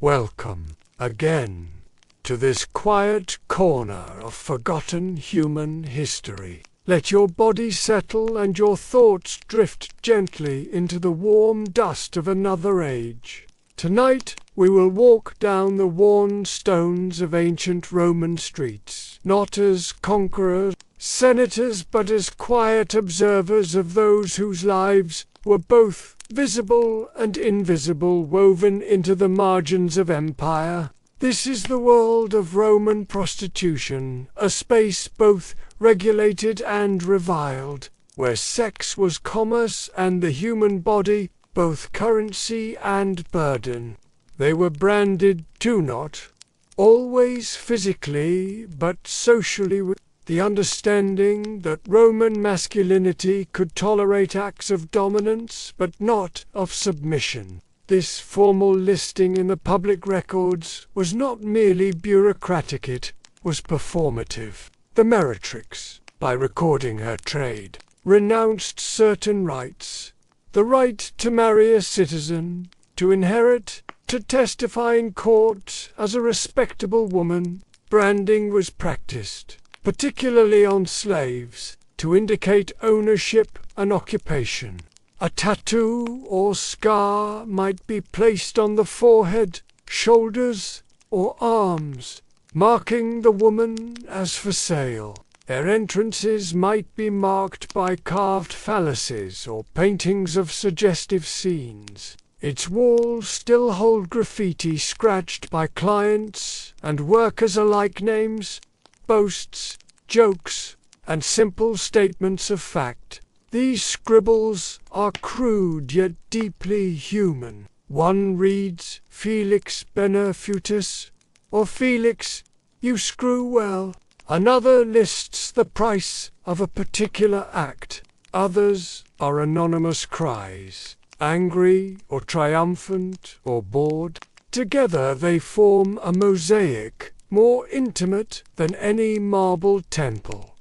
Welcome, again, to this quiet corner of forgotten human history. Let your body settle and your thoughts drift gently into the warm dust of another age. Tonight we will walk down the worn stones of ancient Roman streets, not as conquerors, senators, but as quiet observers of those whose lives were both visible and invisible, woven into the margins of empire. This is the world of Roman prostitution, a space both regulated and reviled, where sex was commerce and the human body both currency and burden. They were branded too, not always physically, but socially, with the understanding that Roman masculinity could tolerate acts of dominance, but not of submission. This formal listing in the public records was not merely bureaucratic, it was performative. The meretrix, by recording her trade, renounced certain rights: the right to marry a citizen, to inherit, to testify in court as a respectable woman. Branding was practiced, particularly on slaves, to indicate ownership and occupation. A tattoo or scar might be placed on the forehead, shoulders, or arms, marking the woman as for sale. Their entrances might be marked by carved phalluses or paintings of suggestive scenes. Its walls still hold graffiti scratched by clients and workers alike, names, boasts, jokes, and simple statements of fact. These scribbles are crude yet deeply human. One reads, "Felix Benefutus," or "Felix, you screw well." Another lists the price of a particular act. Others are anonymous cries, angry or triumphant or bored. Together they form a mosaic more intimate than any marble temple.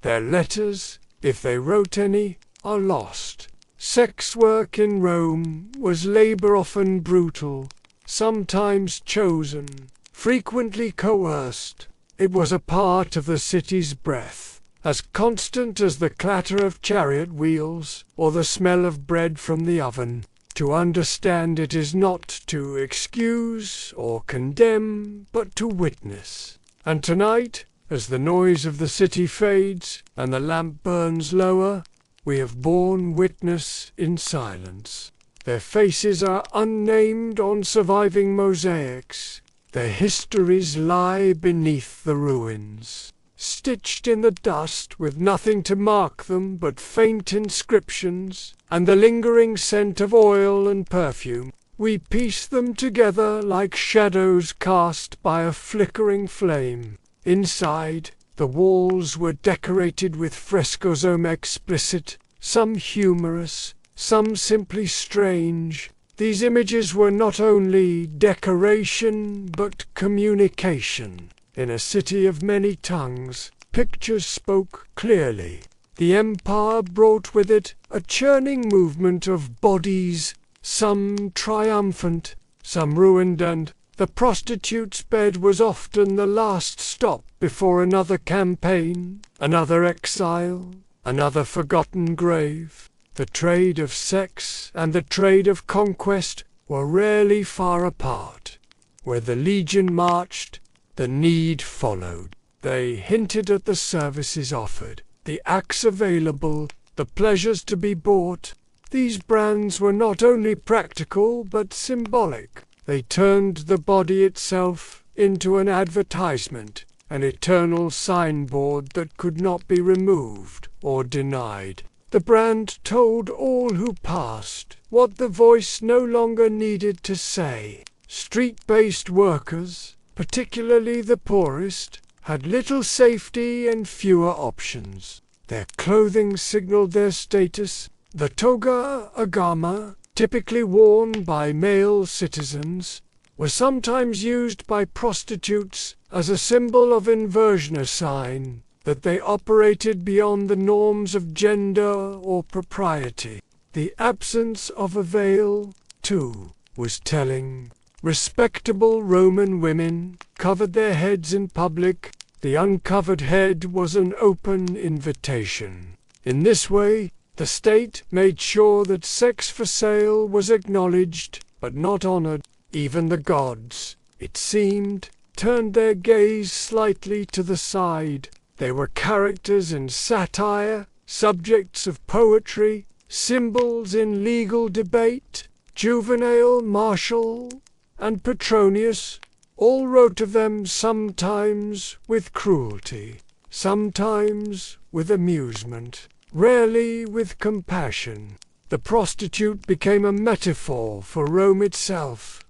Their letters, if they wrote any, are lost. Sex work in Rome was labor often brutal, sometimes chosen, frequently coerced. It was a part of the city's breath, as constant as the clatter of chariot wheels or the smell of bread from the oven. To understand it is not to excuse or condemn, but to witness. And tonight, as the noise of the city fades and the lamp burns lower, we have borne witness in silence. Their faces are unnamed on surviving mosaics. Their histories lie beneath the ruins, stitched in the dust with nothing to mark them but faint inscriptions and the lingering scent of oil and perfume. We piece them together like shadows cast by a flickering flame. Inside, the walls were decorated with frescoes, some explicit, some humorous, some simply strange. These images were not only decoration, but communication. In a city of many tongues, pictures spoke clearly. The empire brought with it a churning movement of bodies, some triumphant, some ruined, and the prostitute's bed was often the last stop before another campaign, another exile, another forgotten grave. The trade of sex and the trade of conquest were rarely far apart. Where the legion marched, the need followed. They hinted at the services offered, the acts available, the pleasures to be bought. These brands were not only practical but symbolic. They turned the body itself into an advertisement, an eternal signboard that could not be removed or denied. The brand told all who passed what the voice no longer needed to say. Street-based workers, particularly the poorest, had little safety and fewer options. Their clothing signaled their status. The toga agama, typically worn by male citizens, was sometimes used by prostitutes as a symbol of inversion, a sign that they operated beyond the norms of gender or propriety. The absence of a veil, too, was telling. Respectable Roman women covered their heads in public. The uncovered head was an open invitation. In this way, the state made sure that sex for sale was acknowledged, but not honored. Even the gods, it seemed, turned their gaze slightly to the side. They were characters in satire, subjects of poetry, symbols in legal debate. Juvenal, Martial, and Petronius all wrote of them sometimes with cruelty, sometimes with amusement, rarely with compassion. The prostitute became a metaphor for Rome itself.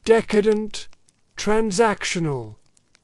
Decadent, transactional,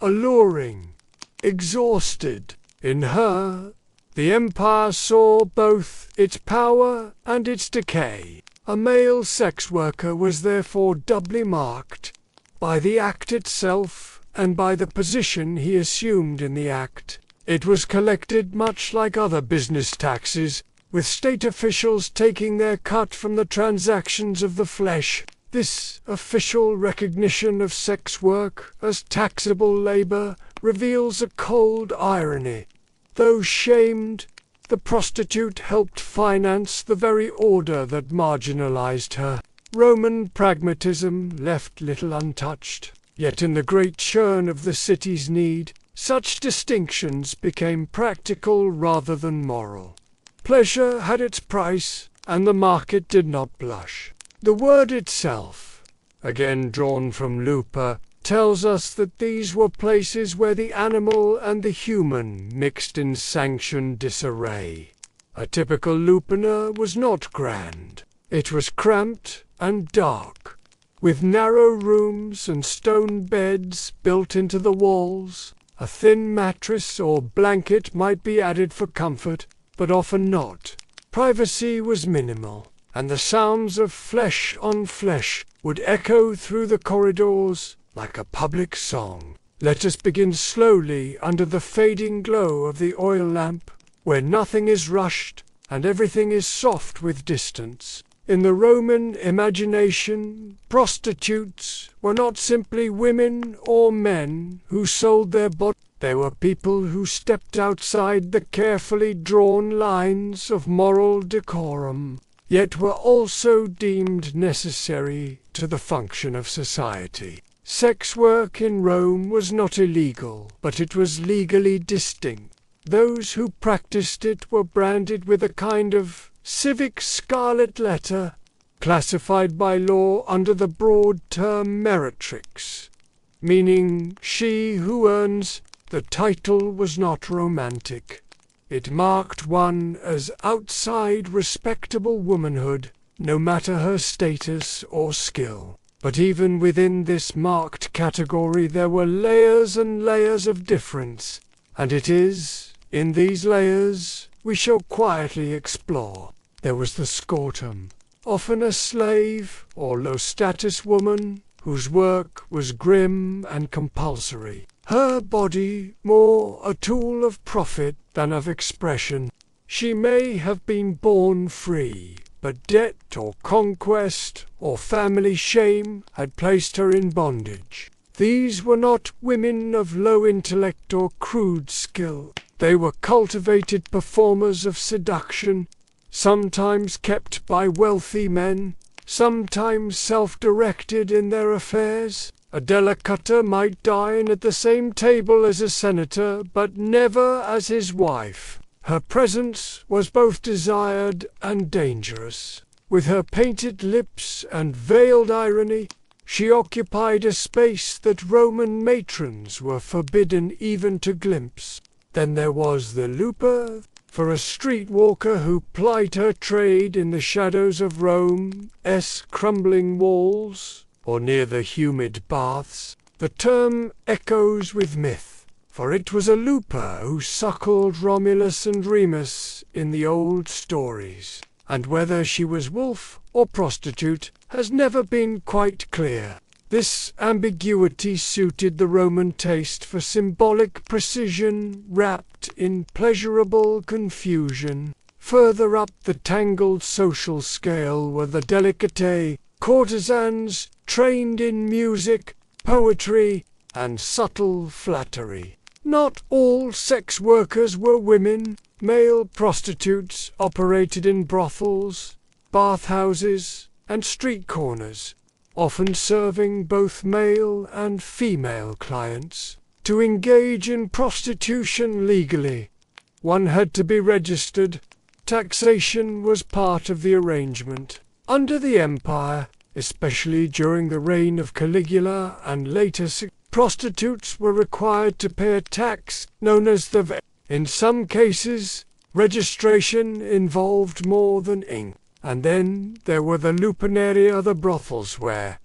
alluring, exhausted. In her, the empire saw both its power and its decay. A male sex worker was therefore doubly marked by the act itself and by the position he assumed in the act. It was collected much like other business taxes, with state officials taking their cut from the transactions of the flesh. This official recognition of sex work as taxable labor reveals a cold irony. Though shamed, the prostitute helped finance the very order that marginalized her. Roman pragmatism left little untouched. Yet in the great churn of the city's need, such distinctions became practical rather than moral. Pleasure had its price, and the market did not blush. The word itself, again drawn from lupa, tells us that these were places where the animal and the human mixed in sanctioned disarray. A typical lupanar was not grand. It was cramped and dark, with narrow rooms and stone beds built into the walls. A thin mattress or blanket might be added for comfort, but often not. Privacy was minimal, and the sounds of flesh on flesh would echo through the corridors like a public song. Let us begin slowly under the fading glow of the oil lamp, where nothing is rushed and everything is soft with distance. In the Roman imagination, prostitutes were not simply women or men who sold their bodies. They were people who stepped outside the carefully drawn lines of moral decorum, yet were also deemed necessary to the function of society. Sex work in Rome was not illegal, but it was legally distinct. Those who practiced it were branded with a kind of civic scarlet letter, classified by law under the broad term meretrix, meaning she who earns. The title was not romantic. It marked one as outside respectable womanhood, no matter her status or skill. But even within this marked category there were layers and layers of difference, and it is in these layers we shall quietly explore. There was the scortum, often a slave or low-status woman whose work was grim and compulsory. Her body more a tool of profit than of expression. She may have been born free, but debt or conquest or family shame had placed her in bondage. These were not women of low intellect or crude skill. They were cultivated performers of seduction, sometimes kept by wealthy men, sometimes self-directed in their affairs. A delicator might dine at the same table as a senator, but never as his wife. Her presence was both desired and dangerous. With her painted lips and veiled irony, she occupied a space that Roman matrons were forbidden even to glimpse. Then there was the lupa, for a streetwalker who plied her trade in the shadows of Rome's crumbling walls, or near the humid baths. The term echoes with myth, for it was a lupa who suckled Romulus and Remus in the old stories, and whether she was wolf or prostitute has never been quite clear. This ambiguity suited the Roman taste for symbolic precision wrapped in pleasurable confusion. Further up the tangled social scale were the delicatae, courtesans trained in music, poetry, and subtle flattery. Not all sex workers were women. Male prostitutes operated in brothels, bathhouses, and street corners, often serving both male and female clients. To engage in prostitution legally, one had to be registered. Taxation was part of the arrangement. Under the Empire, especially during the reign of Caligula and later, prostitutes were required to pay a tax known as the VAT. In some cases, registration involved more than ink. And then there were the lupanaria, the brothels, where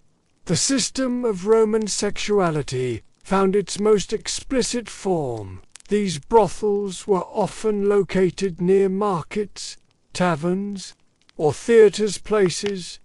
the system of Roman sexuality found its most explicit form. These brothels were often located near markets, taverns, or theatres, places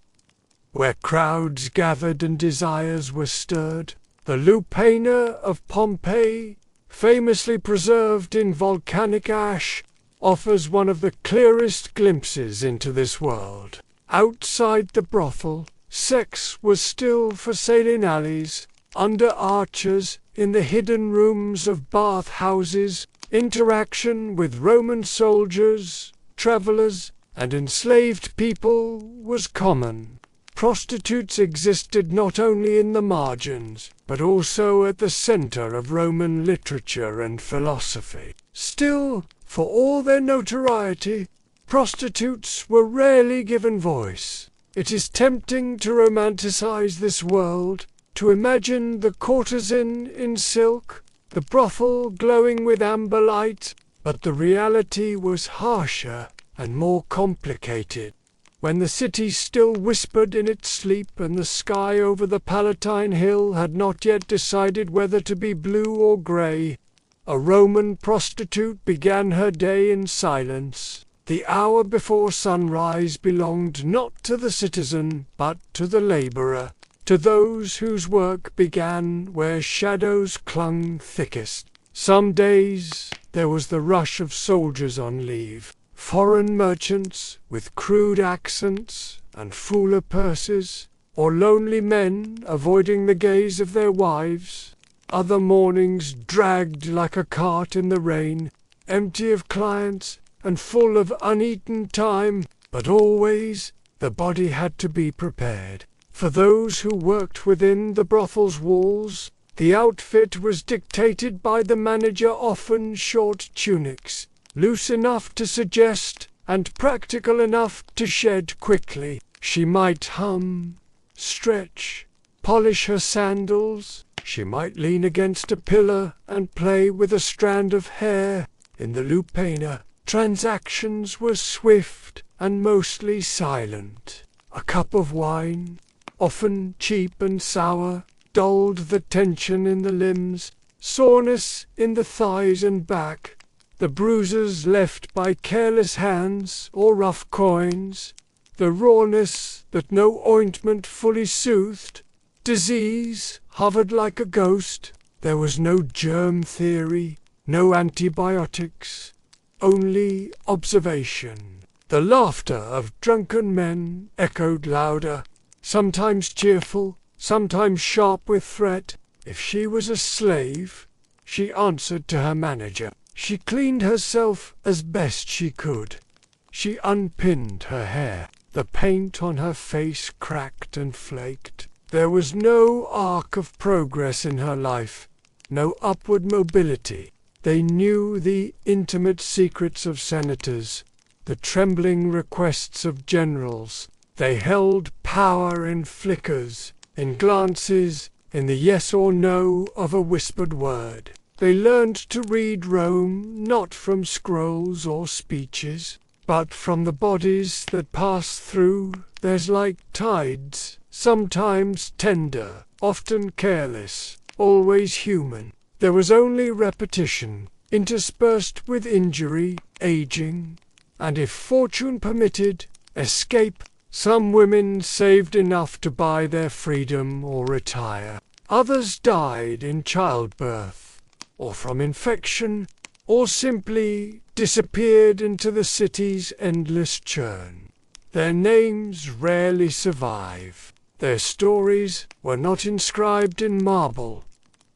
where crowds gathered and desires were stirred. The lupana of Pompeii, famously preserved in volcanic ash, offers one of the clearest glimpses into this world. Outside the brothel, sex was still for sale in alleys, under arches, in the hidden rooms of bathhouses. Interaction with Roman soldiers, travelers, and enslaved people was common. Prostitutes existed not only in the margins, but also at the center of Roman literature and philosophy. Still, for all their notoriety, prostitutes were rarely given voice. It is tempting to romanticize this world, to imagine the courtesan in silk, the brothel glowing with amber light, but the reality was harsher and more complicated. When the city still whispered in its sleep and the sky over the Palatine Hill had not yet decided whether to be blue or grey, a Roman prostitute began her day in silence. The hour before sunrise belonged not to the citizen, but to the labourer, to those whose work began where shadows clung thickest. Some days there was the rush of soldiers on leave, foreign merchants with crude accents and fuller purses, or lonely men avoiding the gaze of their wives. Other mornings dragged like a cart in the rain, empty of clients and full of uneaten time, but always the body had to be prepared. For those who worked within the brothel's walls, the outfit was dictated by the manager, often short tunics, loose enough to suggest and practical enough to shed quickly. She might hum, stretch, polish her sandals. She might lean against a pillar and play with a strand of hair. In the lupana, transactions were swift and mostly silent. A cup of wine, often cheap and sour, dulled the tension in the limbs, soreness in the thighs and back, the bruises left by careless hands or rough coins, the rawness that no ointment fully soothed. Disease hovered like a ghost. There was no germ theory, no antibiotics, only observation. The laughter of drunken men echoed louder, sometimes cheerful, sometimes sharp with threat. If she was a slave, she answered to her manager. She cleaned herself as best she could. She unpinned her hair. The paint on her face cracked and flaked. There was no arc of progress in her life, no upward mobility. They knew the intimate secrets of senators, the trembling requests of generals. They held power in flickers, in glances, in the yes or no of a whispered word. They learned to read Rome not from scrolls or speeches, but from the bodies that pass through theirs like tides, sometimes tender, often careless, always human. There was only repetition, interspersed with injury, aging, and if fortune permitted, escape. Some women saved enough to buy their freedom or retire. Others died in childbirth, or from infection, or simply disappeared into the city's endless churn. Their names rarely survive. Their stories were not inscribed in marble,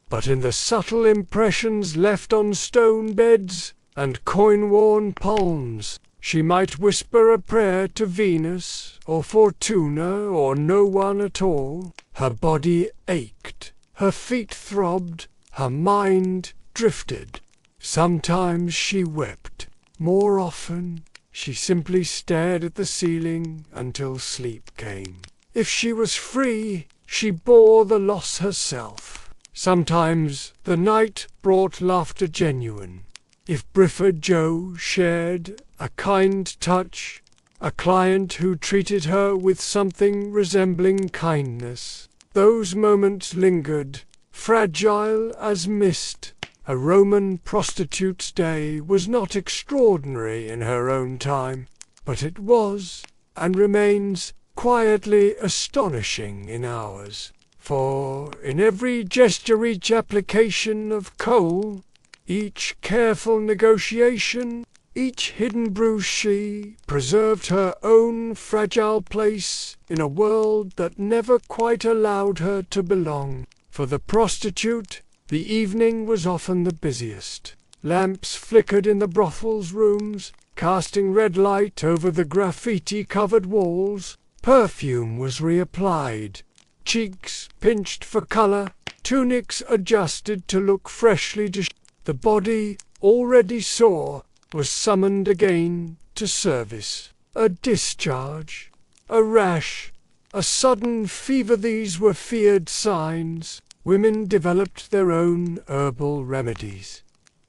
but in the subtle impressions left on stone beds and coin-worn palms. She might whisper a prayer to Venus or Fortuna or no one at all. Her body ached, her feet throbbed, her mind drifted. Sometimes she wept. More often, she simply stared at the ceiling until sleep came. If she was free, she bore the loss herself. Sometimes the night brought laughter genuine. If Briffer Joe shared a kind touch, a client who treated her with something resembling kindness, those moments lingered, fragile as mist. A Roman prostitute's day was not extraordinary in her own time, but it was, and remains, quietly astonishing in ours. For in every gesture, each application of coal, each careful negotiation, each hidden bruise, she preserved her own fragile place in a world that never quite allowed her to belong. For the prostitute, the evening was often the busiest. Lamps flickered in the brothel's rooms, casting red light over the graffiti-covered walls. Perfume was reapplied, cheeks pinched for color, tunics adjusted to look freshly dished. The body, already sore, was summoned again to service. A discharge, a rash, a sudden fever, these were feared signs. Women developed their own herbal remedies.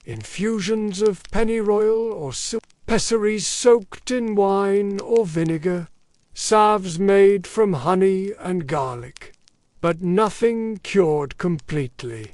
Infusions of pennyroyal or silk, pessaries soaked in wine or vinegar, salves made from honey and garlic. But nothing cured completely.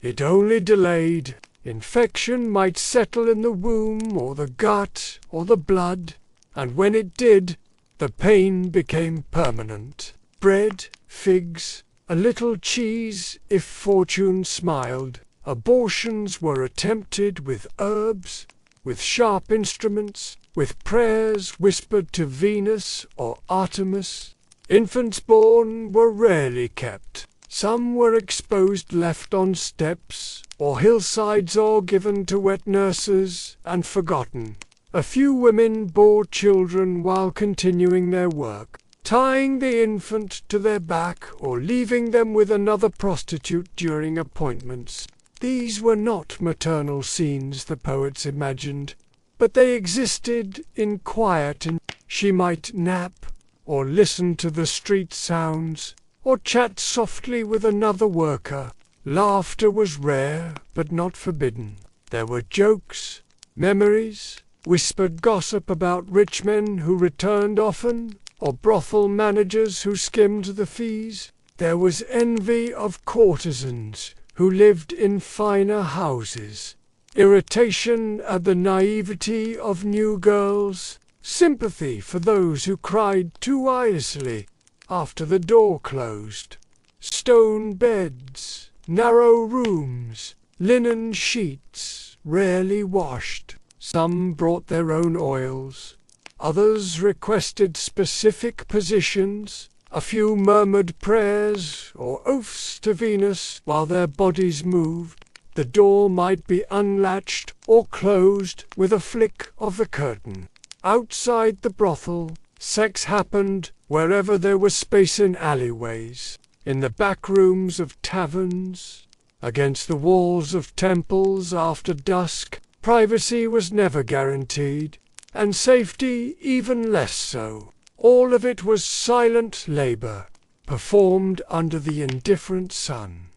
It only delayed. Infection might settle in the womb or the gut or the blood, and when it did, the pain became permanent. Bread, figs, a little cheese if fortune smiled. Abortions were attempted with herbs, with sharp instruments, with prayers whispered to Venus or Artemis. Infants born were rarely kept. Some were exposed, left on steps or hillsides, or given to wet nurses and forgotten. A few women bore children while continuing their work, tying the infant to their back or leaving them with another prostitute during appointments. These were not maternal scenes, the poets imagined, but they existed in quiet, and she might nap, or listen to the street sounds, or chat softly with another worker. Laughter was rare, but not forbidden. There were jokes, memories, whispered gossip about rich men who returned often, or brothel managers who skimmed the fees. There was envy of courtesans who lived in finer houses, irritation at the naivety of new girls, sympathy for those who cried too easily after the door closed. Stone beds, narrow rooms, linen sheets, rarely washed. Some brought their own oils. Others requested specific positions. A few murmured prayers or oaths to Venus while their bodies moved. The door might be unlatched or closed with a flick of the curtain. Outside the brothel, sex happened wherever there was space, in alleyways, in the back rooms of taverns, against the walls of temples after dusk. Privacy was never guaranteed, and safety even less so. All of it was silent labor, performed under the indifferent sun.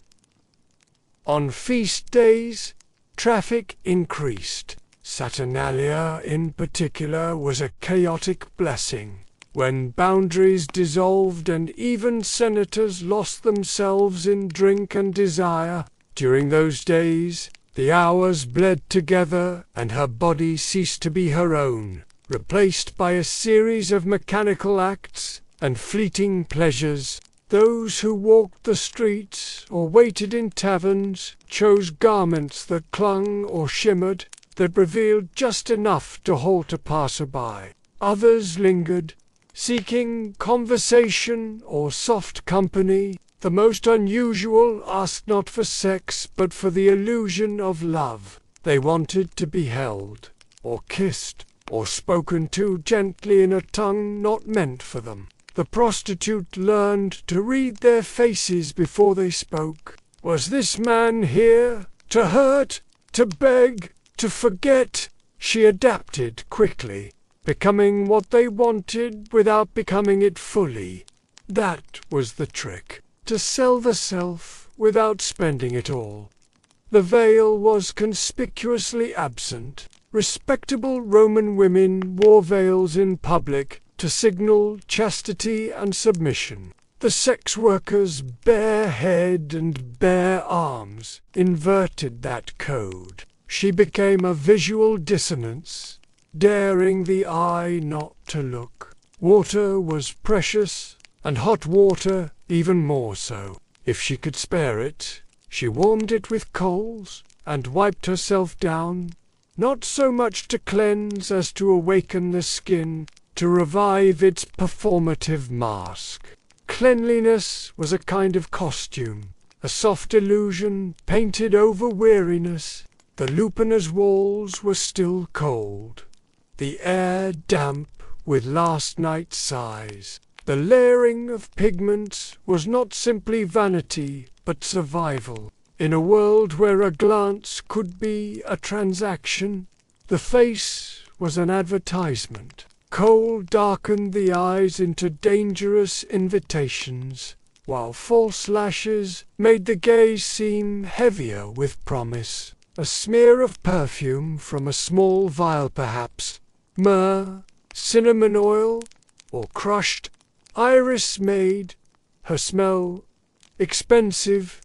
On feast days, traffic increased. Saturnalia, in particular, was a chaotic blessing, when boundaries dissolved and even senators lost themselves in drink and desire. During those days, the hours bled together, and her body ceased to be her own, replaced by a series of mechanical acts and fleeting pleasures. Those who walked the streets or waited in taverns chose garments that clung or shimmered, that revealed just enough to halt a passer-by. Others lingered, seeking conversation or soft company. The most unusual asked not for sex but for the illusion of love. They wanted to be held, or kissed, or spoken to gently in a tongue not meant for them. The prostitute learned to read their faces before they spoke. Was this man here to hurt, to beg, to forget? She adapted quickly, becoming what they wanted without becoming it fully. That was the trick, to sell the self without spending it all. The veil was conspicuously absent. Respectable Roman women wore veils in public to signal chastity and submission. The sex workers' bare head and bare arms inverted that code. She became a visual dissonance, daring the eye not to look. Water was precious, and hot water even more so. If she could spare it, she warmed it with coals and wiped herself down, not so much to cleanse as to awaken the skin, to revive its performative mask. Cleanliness was a kind of costume, a soft illusion painted over weariness. The lupana's walls were still cold, the air damp with last night's sighs. The layering of pigments was not simply vanity, but survival. In a world where a glance could be a transaction, the face was an advertisement. Kohl darkened the eyes into dangerous invitations, while false lashes made the gaze seem heavier with promise. A smear of perfume from a small vial perhaps, myrrh, cinnamon oil, or crushed iris made her smell expensive,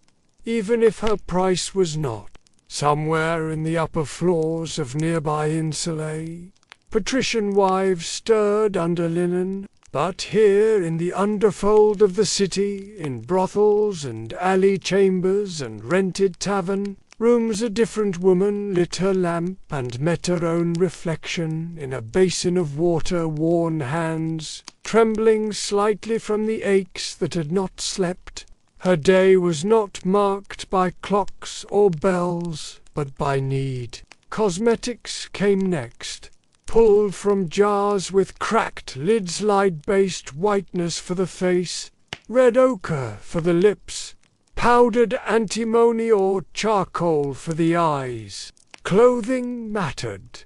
even if her price was not. Somewhere in the upper floors of nearby insulae, patrician wives stirred under linen, but here in the underfold of the city, in brothels and alley chambers and rented tavern rooms, a different woman lit her lamp and met her own reflection in a basin of water-worn hands, trembling slightly from the aches that had not slept. Her day was not marked by clocks or bells, but by need. Cosmetics came next, pulled from jars with cracked lids, light-based whiteness for the face, red ochre for the lips, powdered antimony or charcoal for the eyes. Clothing mattered.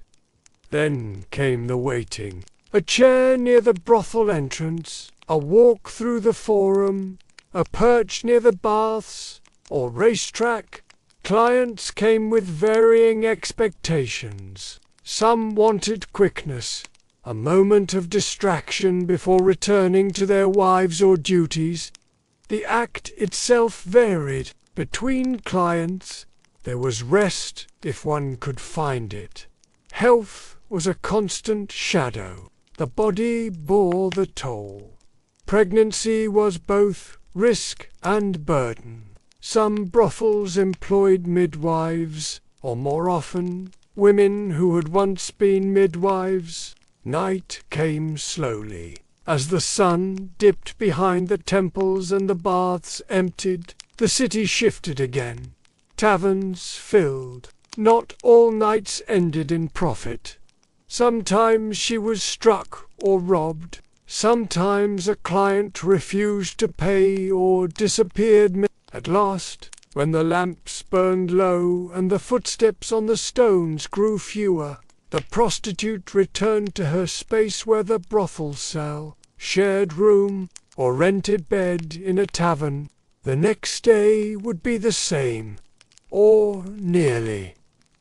Then came the waiting. A chair near the brothel entrance, a walk through the forum, a perch near the baths or racetrack. Clients came with varying expectations. Some wanted quickness, a moment of distraction before returning to their wives or duties. The act itself varied. Between clients, there was rest if one could find it. Health was a constant shadow. The body bore the toll. Pregnancy was both risk and burden. Some brothels employed midwives, or more often, women who had once been midwives. Night came slowly. As the sun dipped behind the temples and the baths emptied, the city shifted again. Taverns filled. Not all nights ended in profit. Sometimes she was struck or robbed. Sometimes a client refused to pay or disappeared. At last, when the lamps burned low and the footsteps on the stones grew fewer, the prostitute returned to her space where the brothel cell, shared room, or rented bed in a tavern. The next day would be the same, or nearly.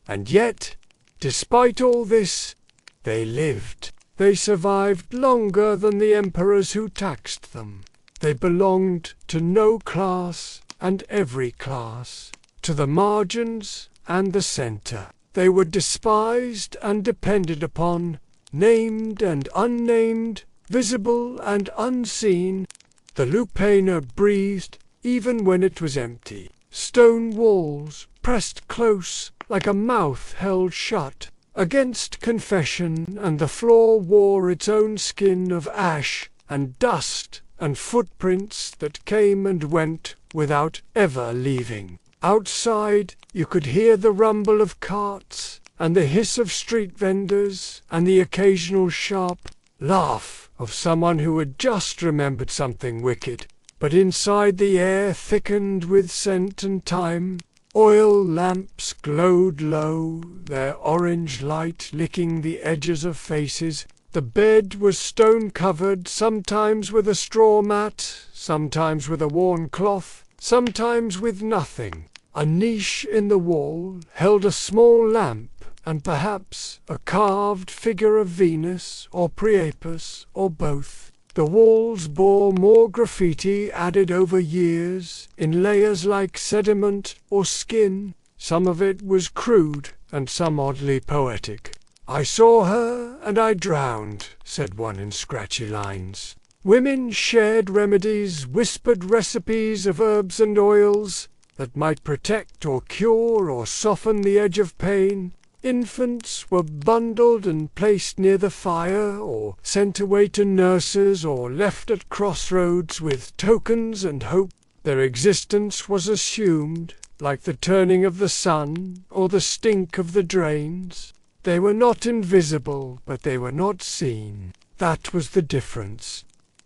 And yet, despite all this, they lived. They survived longer than the emperors who taxed them. They belonged to no class and every class, to the margins and the center. They were despised and depended upon, named and unnamed, visible and unseen. The lupae breathed even when it was empty. Stone walls pressed close like a mouth held shut against confession, and the floor wore its own skin of ash and dust, and footprints that came and went without ever leaving. Outside, you could hear the rumble of carts, and the hiss of street vendors, and the occasional sharp laugh of someone who had just remembered something wicked. But inside the air thickened with scent and time. Oil lamps glowed low, their orange light licking the edges of faces. The bed was stone-covered, sometimes with a straw mat, sometimes with a worn cloth, sometimes with nothing. A niche in the wall held a small lamp, and perhaps a carved figure of Venus or Priapus, or both. The walls bore more graffiti added over years, in layers like sediment or skin. Some of it was crude, and some oddly poetic. "I saw her, and I drowned," said one in scratchy lines. Women shared remedies, whispered recipes of herbs and oils that might protect or cure or soften the edge of pain. Infants were bundled and placed near the fire, or sent away to nurses, or left at crossroads with tokens and hope. Their existence was assumed, like the turning of the sun, or the stink of the drains. They were not invisible, but they were not seen. That was the difference.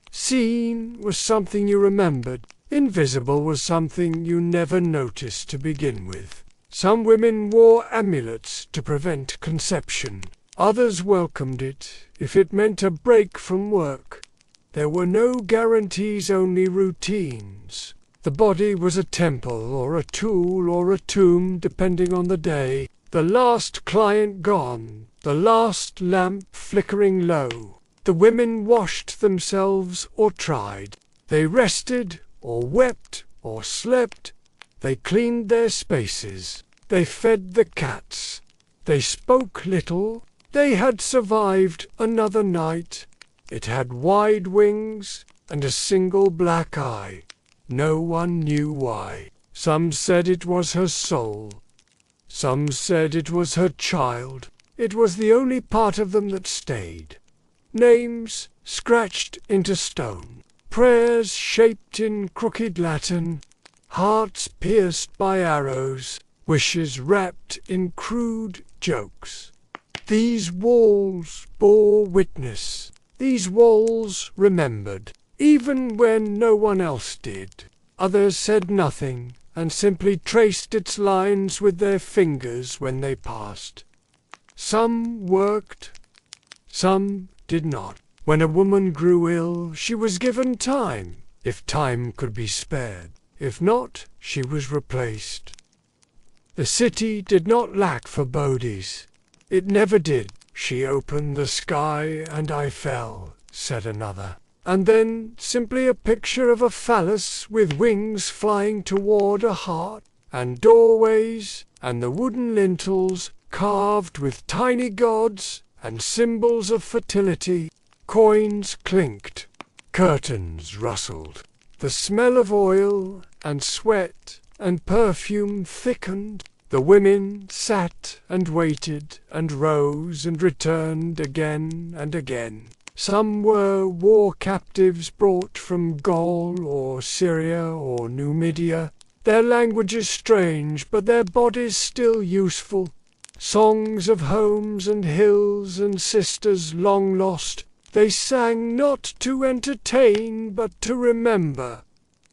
Seen was something you remembered. Invisible was something you never noticed to begin with. Some women wore amulets to prevent conception. Others welcomed it, if it meant a break from work. There were no guarantees, only routines. The body was a temple, or a tool, or a tomb, depending on the day. The last client gone, the last lamp flickering low. The women washed themselves or tried. They rested, or wept, or slept. They cleaned their spaces. They fed the cats. They spoke little. They had survived another night. It had wide wings and a single black eye. No one knew why. Some said it was her soul. Some said it was her child. It was the only part of them that stayed. Names scratched into stone. Prayers shaped in crooked Latin. Hearts pierced by arrows. Wishes wrapped in crude jokes. These walls bore witness. These walls remembered, even when no one else did. Others said nothing, and simply traced its lines with their fingers when they passed. Some worked, some did not. When a woman grew ill, she was given time, if time could be spared. If not, she was replaced. The city did not lack forebodies. It never did. "She opened the sky, and I fell," said another. And then simply a picture of a phallus with wings flying toward a heart, and doorways, and the wooden lintels carved with tiny gods and symbols of fertility. Coins clinked. Curtains rustled. The smell of oil and sweat and perfume thickened. The women sat and waited and rose and returned again and again. Some were war captives brought from Gaul or Syria or Numidia. Their languages strange, but their bodies still useful. Songs of homes and hills and sisters long lost. They sang not to entertain, but to remember.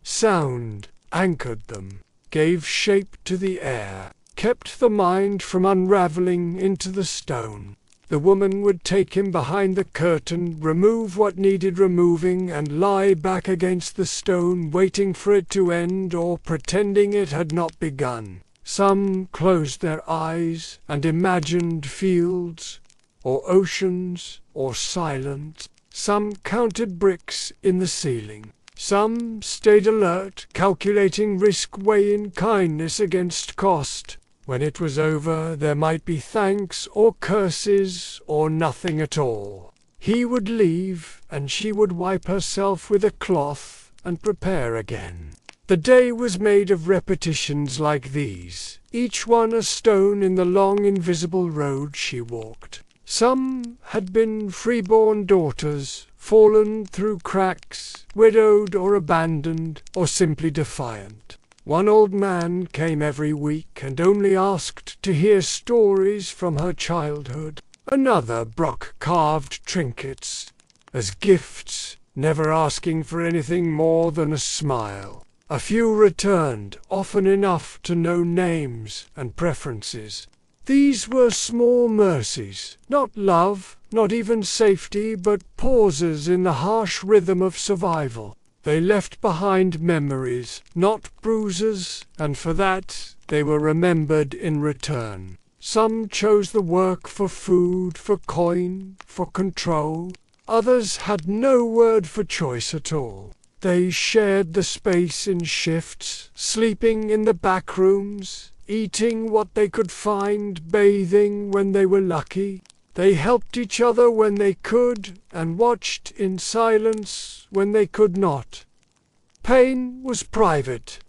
Sound anchored them, gave shape to the air, kept the mind from unraveling into the stone. The woman would take him behind the curtain, remove what needed removing, and lie back against the stone, waiting for it to end or pretending it had not begun. Some closed their eyes and imagined fields, or oceans, or silence. Some counted bricks in the ceiling. Some stayed alert, calculating risk, weighing kindness against cost. When it was over, there might be thanks or curses or nothing at all. He would leave, and she would wipe herself with a cloth and prepare again. The day was made of repetitions like these, each one a stone in the long invisible road she walked. Some had been freeborn daughters, fallen through cracks, widowed or abandoned, or simply defiant. One old man came every week and only asked to hear stories from her childhood. Another brought carved trinkets as gifts, never asking for anything more than a smile. A few returned, often enough to know names and preferences. These were small mercies, not love, not even safety, but pauses in the harsh rhythm of survival. They left behind memories, not bruises, and for that they were remembered in return. Some chose the work for food, for coin, for control. Others had no word for choice at all. They shared the space in shifts, sleeping in the back rooms, eating what they could find, bathing when they were lucky. They helped each other when they could, and watched in silence when they could not. Pain was private.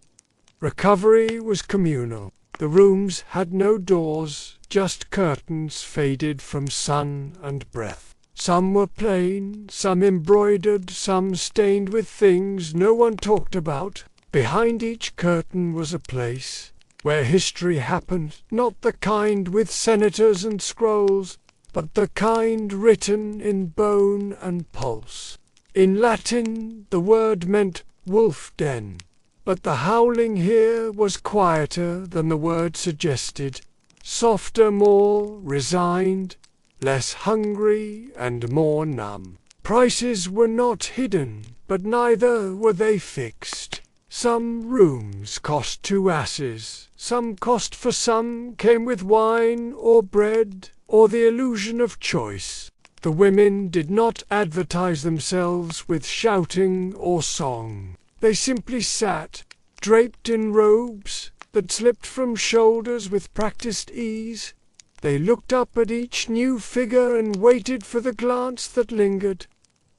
Recovery was communal. The rooms had no doors, just curtains faded from sun and breath. Some were plain, some embroidered, some stained with things no one talked about. Behind each curtain was a place where history happened, not the kind with senators and scrolls, but the kind written in bone and pulse. In Latin, the word meant wolf den, but the howling here was quieter than the word suggested, softer, more resigned, less hungry and more numb. Prices were not hidden, but neither were they fixed. Some rooms cost 2 asses, some cost for some came with wine or bread or the illusion of choice. The women did not advertise themselves with shouting or song. They simply sat, draped in robes that slipped from shoulders with practiced ease. They looked up at each new figure and waited for the glance that lingered.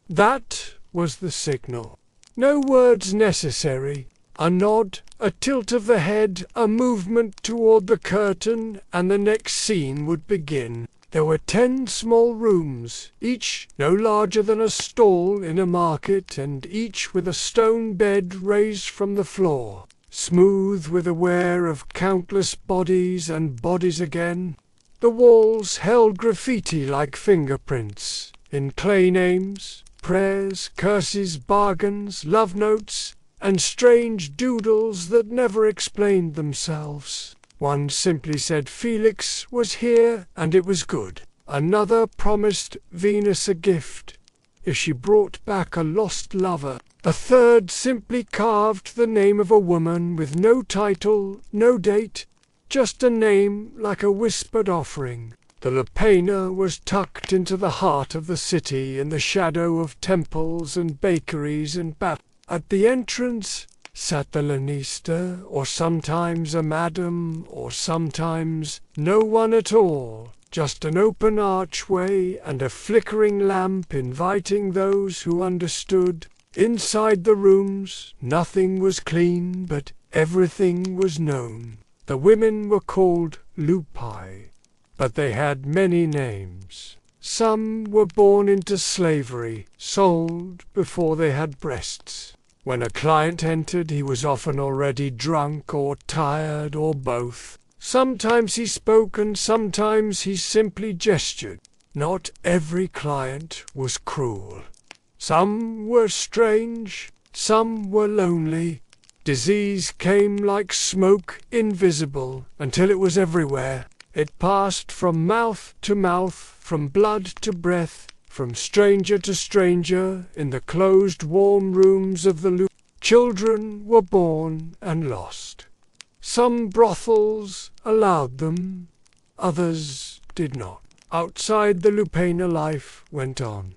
That was the signal. No words necessary. A nod, a tilt of the head, a movement toward the curtain, and the next scene would begin. There were 10 small rooms, each no larger than a stall in a market, and each with a stone bed raised from the floor, smooth with a wear of countless bodies and bodies again. The walls held graffiti like fingerprints, in clay names, prayers, curses, bargains, love notes, and strange doodles that never explained themselves. One simply said Felix was here and it was good. Another promised Venus a gift if she brought back a lost lover. A third simply carved the name of a woman with no title, no date, just a name like a whispered offering. The lupae was tucked into the heart of the city in the shadow of temples and bakeries and at the entrance sat the lanista, or sometimes a madam, or sometimes no one at all, just an open archway and a flickering lamp inviting those who understood. Inside the rooms nothing was clean, but everything was known. The women were called lupae, but they had many names. Some were born into slavery, sold before they had breasts. When a client entered, he was often already drunk or tired or both. Sometimes he spoke and sometimes he simply gestured. Not every client was cruel. Some were strange, some were lonely. Disease came like smoke, invisible, until it was everywhere. It passed from mouth to mouth, from blood to breath, from stranger to stranger, in the closed warm rooms of the loop. Children were born and lost. Some brothels allowed them, others did not. Outside the lupae life went on.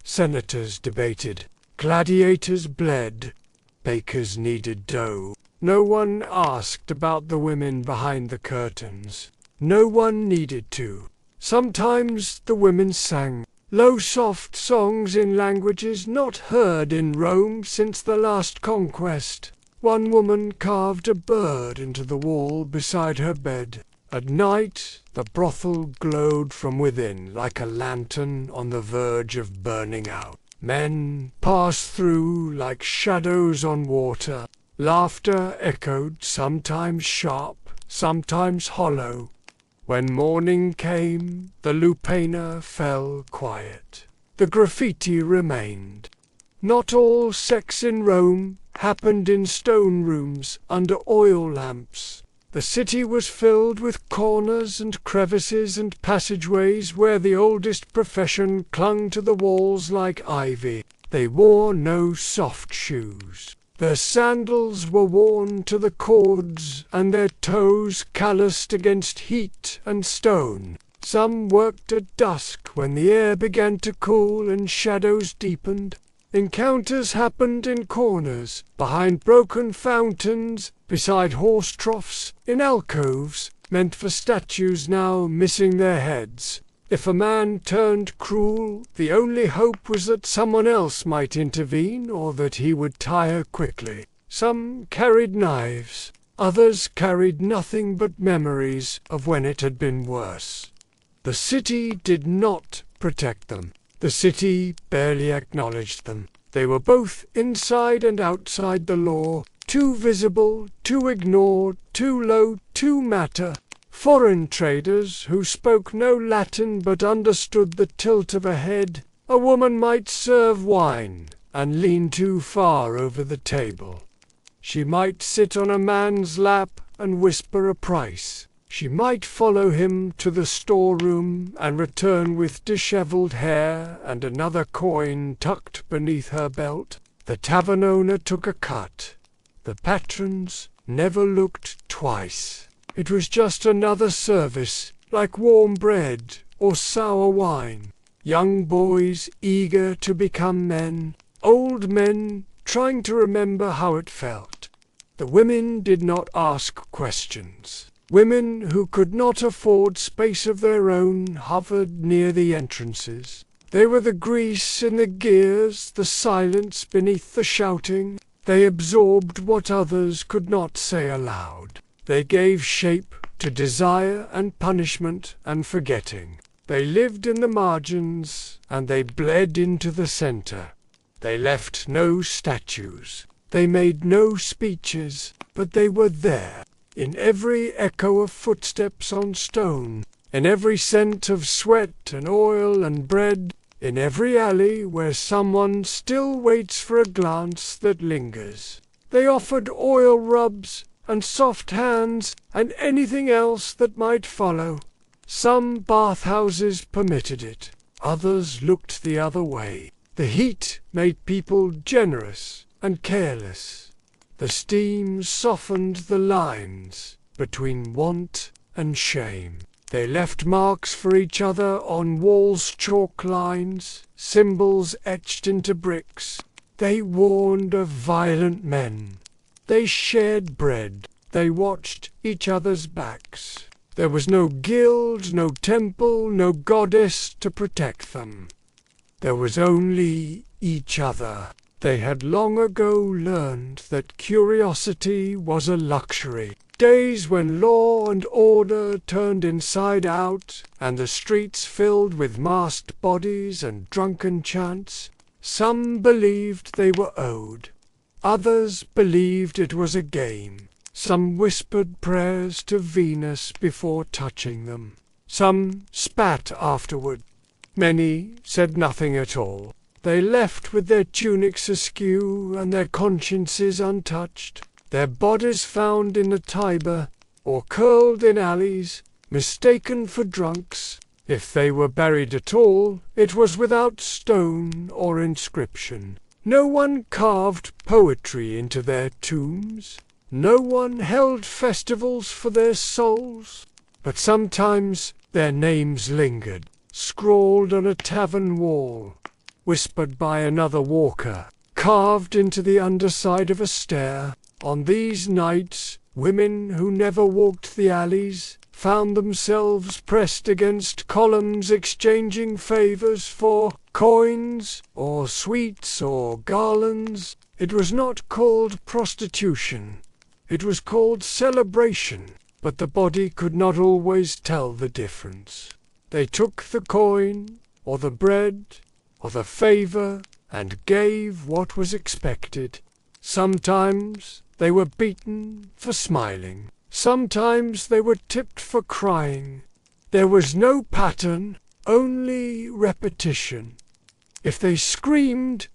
Senators debated, gladiators bled, bakers kneaded dough. No one asked about the women behind the curtains. No one needed to. Sometimes the women sang low soft songs in languages not heard in Rome since the last conquest. One woman carved a bird into the wall beside her bed. At night the brothel glowed from within like a lantern on the verge of burning out. Men passed through like shadows on water. Laughter echoed, sometimes sharp, sometimes hollow. When morning came, the lupae fell quiet. The graffiti remained. Not all sex in Rome happened in stone rooms under oil lamps. The city was filled with corners and crevices and passageways where the oldest profession clung to the walls like ivy. They wore no soft shoes. Their sandals were worn to the cords, and their toes calloused against heat and stone. Some worked at dusk when the air began to cool and shadows deepened. Encounters happened in corners, behind broken fountains, beside horse troughs, in alcoves, meant for statues now missing their heads. If a man turned cruel, the only hope was that someone else might intervene or that he would tire quickly. Some carried knives, others carried nothing but memories of when it had been worse. The city did not protect them. The city barely acknowledged them. They were both inside and outside the law, too visible, too ignored, too low, too matter. Foreign traders who spoke no Latin but understood the tilt of a head. A woman might serve wine and lean too far over the table. She might sit on a man's lap and whisper a price. She might follow him to the storeroom and return with dishevelled hair and another coin tucked beneath her belt. The tavern owner took a cut. The patrons never looked twice. It was just another service, like warm bread or sour wine. Young boys eager to become men, old men trying to remember how it felt. The women did not ask questions. Women who could not afford space of their own hovered near the entrances. They were the grease in the gears, the silence beneath the shouting. They absorbed what others could not say aloud. They gave shape to desire and punishment and forgetting. They lived in the margins, and they bled into the center. They left no statues. They made no speeches, but they were there. In every echo of footsteps on stone, in every scent of sweat and oil and bread, in every alley where someone still waits for a glance that lingers. They offered oil rubs and soft hands and anything else that might follow. Some bathhouses permitted it, others looked the other way. The heat made people generous and careless. The steam softened the lines between want and shame. They left marks for each other on walls' chalk lines, symbols etched into bricks. They warned of violent men. They shared bread. They watched each other's backs. There was no guild, no temple, no goddess to protect them. There was only each other. They had long ago learned that curiosity was a luxury. Days when law and order turned inside out, and the streets filled with masked bodies and drunken chants. Some believed they were owed. Others believed it was a game. Some whispered prayers to Venus before touching them. Some spat afterward. Many said nothing at all. They left with their tunics askew and their consciences untouched, their bodies found in the Tiber, or curled in alleys, mistaken for drunks. If they were buried at all, it was without stone or inscription. No one carved poetry into their tombs. No one held festivals for their souls. But sometimes their names lingered, scrawled on a tavern wall, whispered by another walker, carved into the underside of a stair. On these nights, women who never walked the alleys found themselves pressed against columns exchanging favors for coins or sweets or garlands. It was not called prostitution. It was called celebration, but the body could not always tell the difference. They took the coin, or the bread, or the favor, and gave what was expected. Sometimes they were beaten for smiling. Sometimes they were tipped for crying. There was no pattern, only repetition. If they screamed,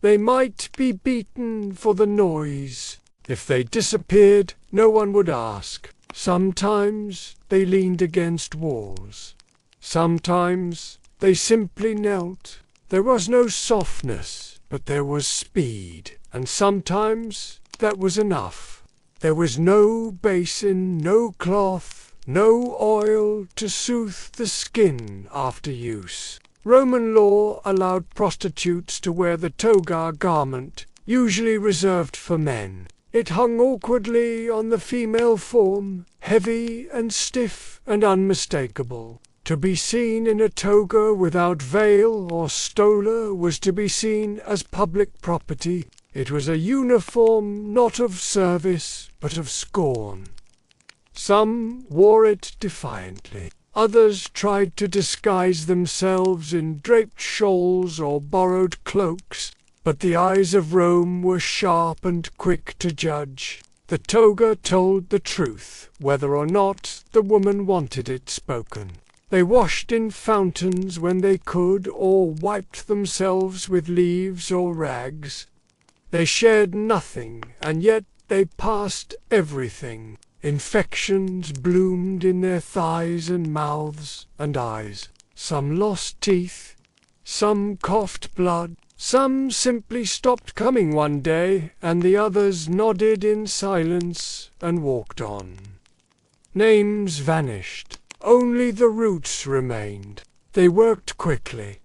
they might be beaten for the noise. If they disappeared, no one would ask. Sometimes they leaned against walls. Sometimes they simply knelt. There was no softness, but there was speed, and sometimes that was enough. There was no basin, no cloth, no oil to soothe the skin after use. Roman law allowed prostitutes to wear the toga garment, usually reserved for men. It hung awkwardly on the female form, heavy and stiff and unmistakable. To be seen in a toga without veil or stola was to be seen as public property. It was a uniform not of service, but of scorn. Some wore it defiantly. Others tried to disguise themselves in draped shawls or borrowed cloaks, but the eyes of Rome were sharp and quick to judge. The toga told the truth, whether or not the woman wanted it spoken. They washed in fountains when they could, or wiped themselves with leaves or rags. They shared nothing, and yet they passed everything. Infections bloomed in their thighs and mouths and eyes. Some lost teeth, some coughed blood, some simply stopped coming one day, and the others nodded in silence and walked on. Names vanished. Only the roots remained. They worked quickly.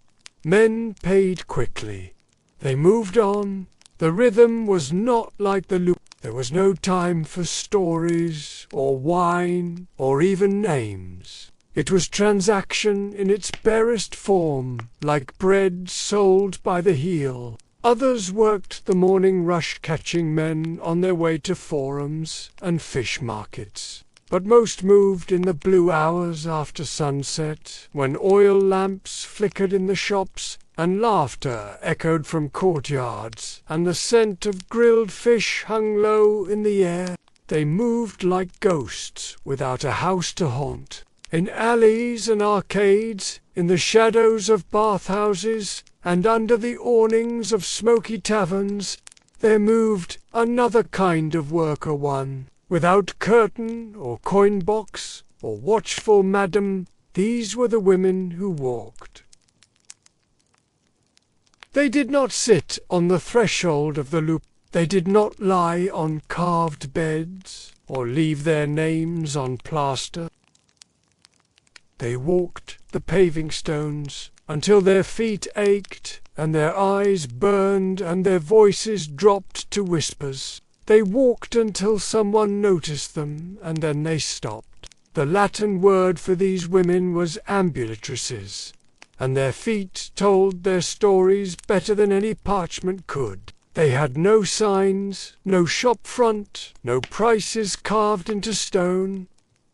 Men paid quickly. They moved on. The rhythm was not like the loop. There was no time for stories, or wine, or even names. It was transaction in its barest form, like bread sold by the heel. Others worked the morning rush catching men on their way to forums and fish markets. But most moved in the blue hours after sunset, when oil lamps flickered in the shops, and laughter echoed from courtyards, and the scent of grilled fish hung low in the air. They moved like ghosts without a house to haunt. In alleys and arcades, in the shadows of bathhouses, and under the awnings of smoky taverns, there moved another kind of worker one. Without curtain or coin box or watchful madam, these were the women who walked. They did not sit on the threshold of the lupae. They did not lie on carved beds or leave their names on plaster. They walked the paving stones until their feet ached and their eyes burned and their voices dropped to whispers. They walked until someone noticed them, and then they stopped. The Latin word for these women was ambulatrices, and their feet told their stories better than any parchment could. They had no signs, no shop front, no prices carved into stone.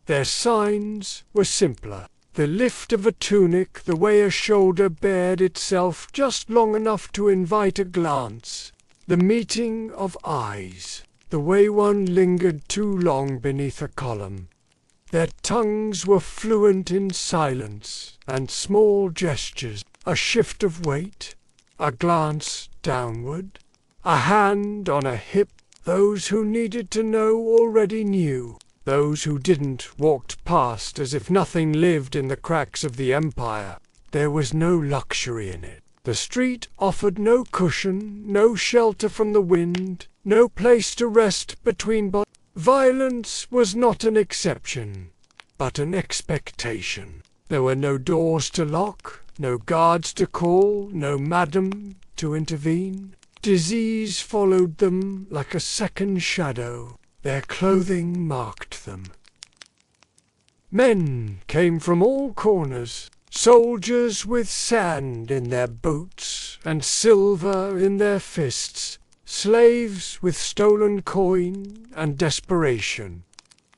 Their signs were simpler. The lift of a tunic, the way a shoulder bared itself just long enough to invite a glance. The meeting of eyes. The way one lingered too long beneath a column. Their tongues were fluent in silence and small gestures, a shift of weight, a glance downward, a hand on a hip. Those who needed to know already knew. Those who didn't walked past as if nothing lived in the cracks of the empire. There was no luxury in it. The street offered no cushion, no shelter from the wind, no place to rest between bodies. Violence was not an exception, but an expectation. There were no doors to lock, no guards to call, no madam to intervene. Disease followed them like a second shadow. Their clothing marked them. Men came from all corners. Soldiers with sand in their boots and silver in their fists, slaves with stolen coin and desperation.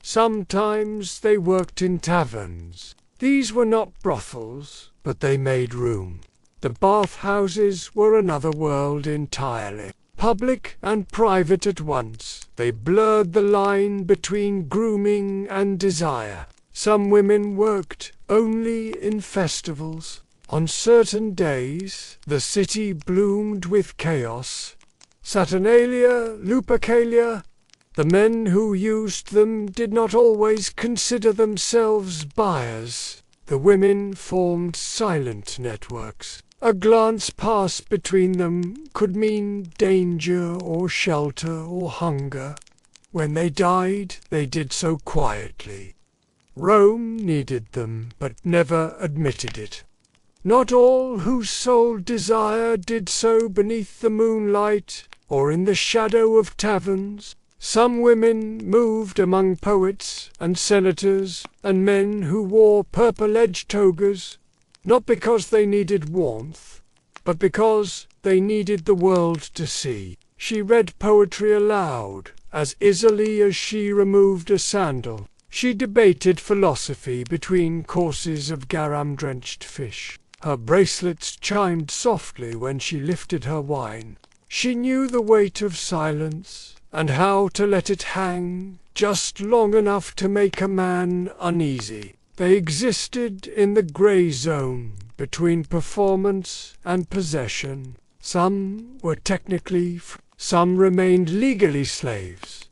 Sometimes they worked in taverns. These were not brothels, but they made room. The bathhouses were another world entirely. Public and private at once, they blurred the line between grooming and desire. Some women worked only in festivals. On certain days, the city bloomed with chaos. Saturnalia, lupacalia. The men who used them did not always consider themselves buyers. The women formed silent networks. A glance passed between them could mean danger or shelter or hunger. When they died, they did so quietly. Rome needed them, but never admitted it. Not all whose sole desire did so beneath the moonlight or in the shadow of taverns. Some women moved among poets and senators and men who wore purple-edged togas, not because they needed warmth, but because they needed the world to see. She read poetry aloud, as easily as she removed a sandal. She debated philosophy between courses of garum-drenched fish. Her bracelets chimed softly when she lifted her wine. She knew the weight of silence, and how to let it hang just long enough to make a man uneasy. They existed in the grey zone between performance and possession. Some were technically some remained legally slaves,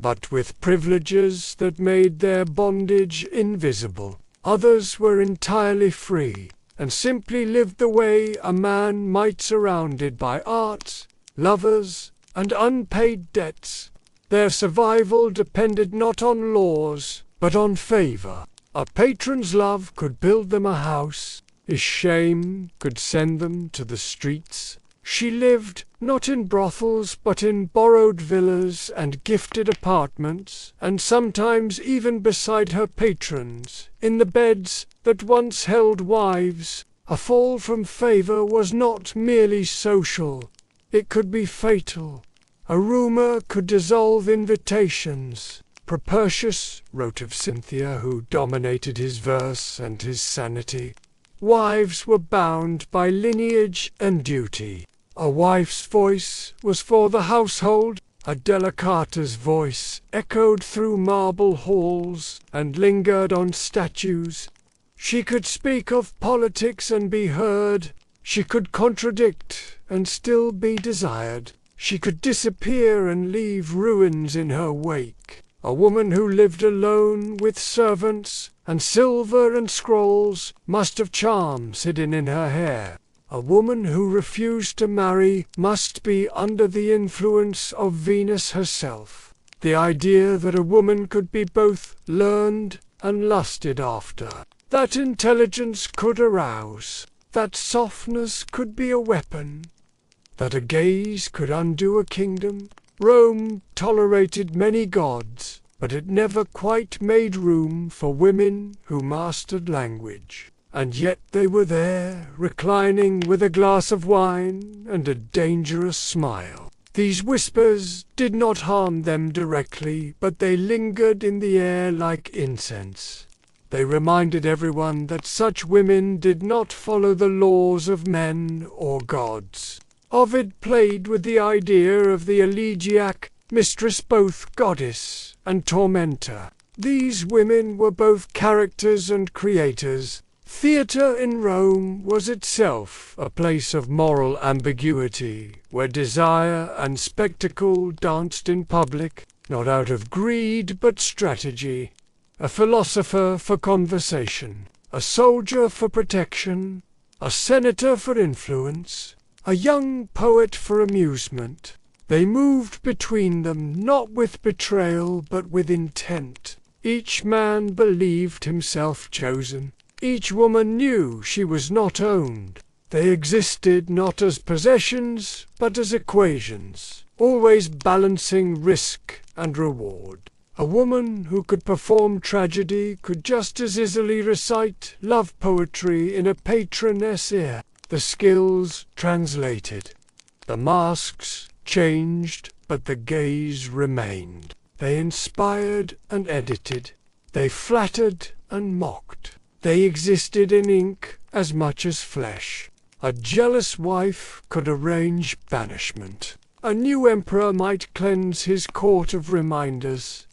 but with privileges that made their bondage invisible. Others were entirely free, and simply lived the way a man might, surrounded by art, lovers, and unpaid debts. Their survival depended not on laws, but on favor. A patron's love could build them a house, his shame could send them to the streets. She lived not in brothels but in borrowed villas and gifted apartments, and sometimes even beside her patrons, in the beds that once held wives. A fall from favor was not merely social, it could be fatal. A rumor could dissolve invitations. Propertius wrote of Cynthia, who dominated his verse and his sanity. Wives were bound by lineage and duty. A wife's voice was for the household. A delicata's voice echoed through marble halls and lingered on statues. She could speak of politics and be heard. She could contradict and still be desired. She could disappear and leave ruins in her wake. A woman who lived alone with servants and silver and scrolls must have charms hidden in her hair. A woman who refused to marry must be under the influence of Venus herself. The idea that a woman could be both learned and lusted after, that intelligence could arouse, that softness could be a weapon, that a gaze could undo a kingdom. Rome tolerated many gods, but it never quite made room for women who mastered language. And yet they were there, reclining with a glass of wine and a dangerous smile. These whispers did not harm them directly, but they lingered in the air like incense. They reminded everyone that such women did not follow the laws of men or gods. Ovid played with the idea of the elegiac mistress, both goddess and tormentor. These women were both characters and creators. Theatre in Rome was itself a place of moral ambiguity, where desire and spectacle danced in public, not out of greed but strategy. A philosopher for conversation, a soldier for protection, a senator for influence, a young poet for amusement. They moved between them not with betrayal but with intent. Each man believed himself chosen. Each woman knew she was not owned. They existed not as possessions but as equations, always balancing risk and reward. A woman who could perform tragedy could just as easily recite love poetry in a patroness ear. The skills translated. The masks changed, but the gaze remained. They inspired and edited. They flattered and mocked. They existed in ink as much as flesh. A jealous wife could arrange banishment. A new emperor might cleanse his court of reminders.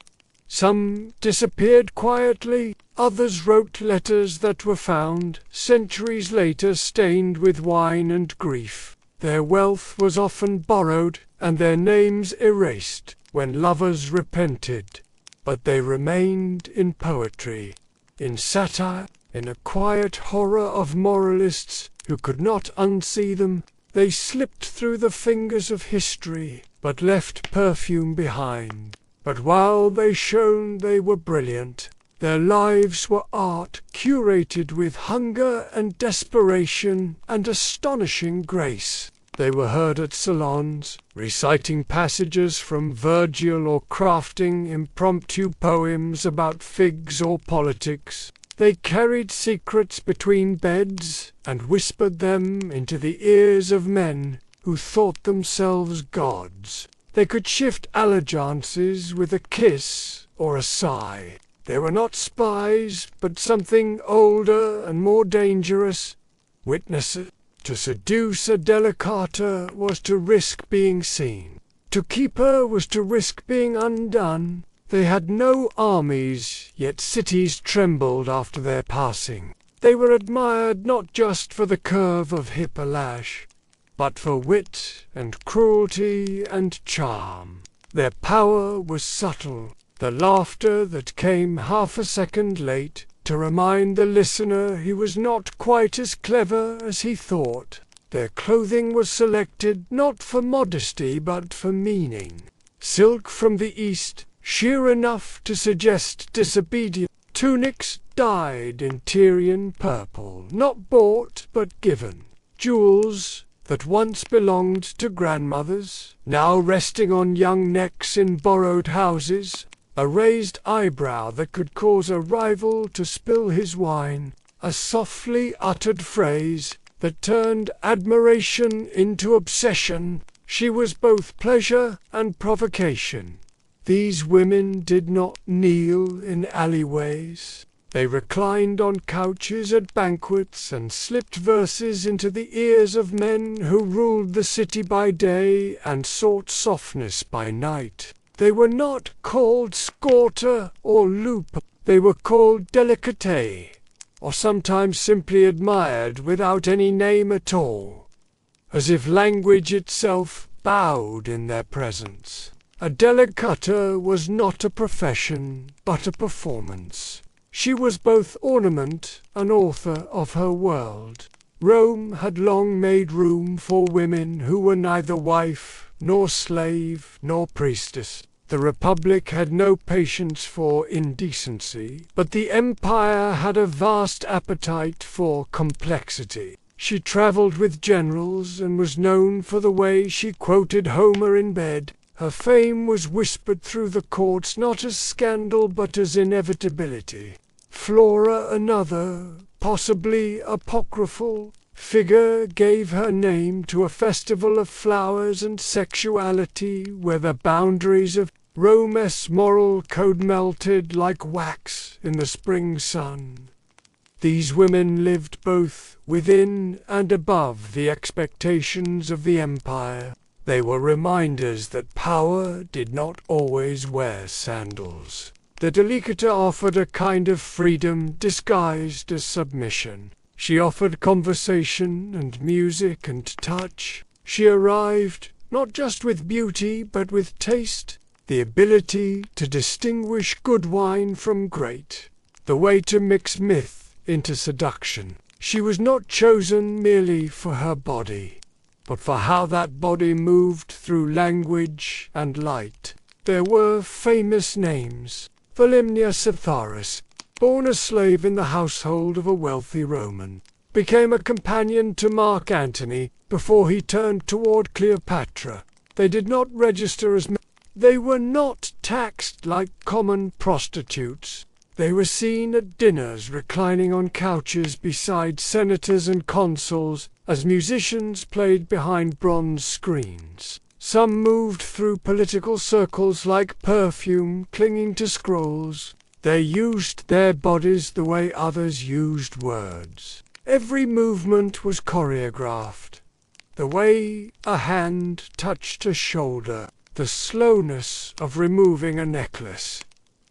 Some disappeared quietly, others wrote letters that were found, centuries later, stained with wine and grief. Their wealth was often borrowed, and their names erased when lovers repented. But they remained in poetry, in satire, in a quiet horror of moralists who could not unsee them. They slipped through the fingers of history, but left perfume behind. But while they shone, they were brilliant. Their lives were art, curated with hunger and desperation and astonishing grace. They were heard at salons, reciting passages from Virgil or crafting impromptu poems about figs or politics. They carried secrets between beds and whispered them into the ears of men who thought themselves gods. They could shift allegiances with a kiss or a sigh. They were not spies, but something older and more dangerous. Witnesses. To seduce a delicata was to risk being seen. To keep her was to risk being undone. They had no armies, yet cities trembled after their passing. They were admired not just for the curve of hip lash, but for wit and cruelty and charm. Their power was subtle, the laughter that came half a second late, to remind the listener he was not quite as clever as he thought. Their clothing was selected not for modesty but for meaning. Silk from the East, sheer enough to suggest disobedience. Tunics dyed in Tyrian purple, not bought but given. Jewels that once belonged to grandmothers, now resting on young necks in borrowed houses. A raised eyebrow that could cause a rival to spill his wine. A softly uttered phrase that turned admiration into obsession. She was both pleasure and provocation. These women did not kneel in alleyways. They reclined on couches at banquets and slipped verses into the ears of men who ruled the city by day and sought softness by night. They were not called scorta or lupae. They were called delicatae, or sometimes simply admired without any name at all, as if language itself bowed in their presence. A delicata was not a profession, but a performance. She was both ornament and author of her world. Rome had long made room for women who were neither wife, nor slave, nor priestess. The Republic had no patience for indecency, but the Empire had a vast appetite for complexity. She travelled with generals and was known for the way she quoted Homer in bed. Her fame was whispered through the courts not as scandal but as inevitability. Flora, another, possibly apocryphal, figure gave her name to a festival of flowers and sexuality where the boundaries of Rome's moral code melted like wax in the spring sun. These women lived both within and above the expectations of the empire. They were reminders that power did not always wear sandals. The delicata offered a kind of freedom disguised as submission. She offered conversation and music and touch. She arrived not just with beauty but with taste, the ability to distinguish good wine from great, the way to mix myth into seduction. She was not chosen merely for her body, but for how that body moved through language and light. There were famous names. Volymnia Cytharis, born a slave in the household of a wealthy Roman, became a companion to Mark Antony before he turned toward Cleopatra. They did not register as They were not taxed like common prostitutes. They were seen at dinners reclining on couches beside senators and consuls as musicians played behind bronze screens. Some moved through political circles like perfume clinging to scrolls. They used their bodies the way others used words. Every movement was choreographed. The way a hand touched a shoulder, the slowness of removing a necklace.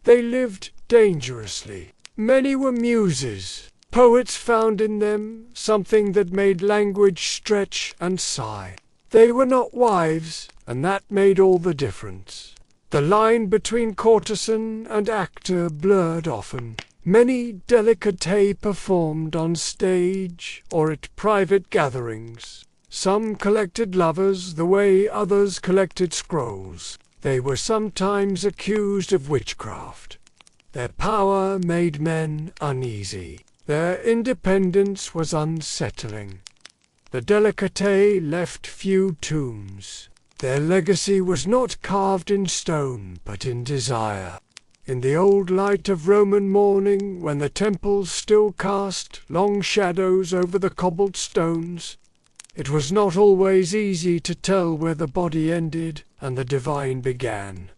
They lived dangerously. Many were muses. Poets found in them something that made language stretch and sigh. They were not wives, and that made all the difference. The line between courtesan and actor blurred often. Many delicatees performed on stage or at private gatherings. Some collected lovers the way others collected scrolls. They were sometimes accused of witchcraft. Their power made men uneasy. Their independence was unsettling. The delicatees left few tombs. Their legacy was not carved in stone, but in desire. In the old light of Roman morning, when the temples still cast long shadows over the cobbled stones, it was not always easy to tell where the body ended and the divine began.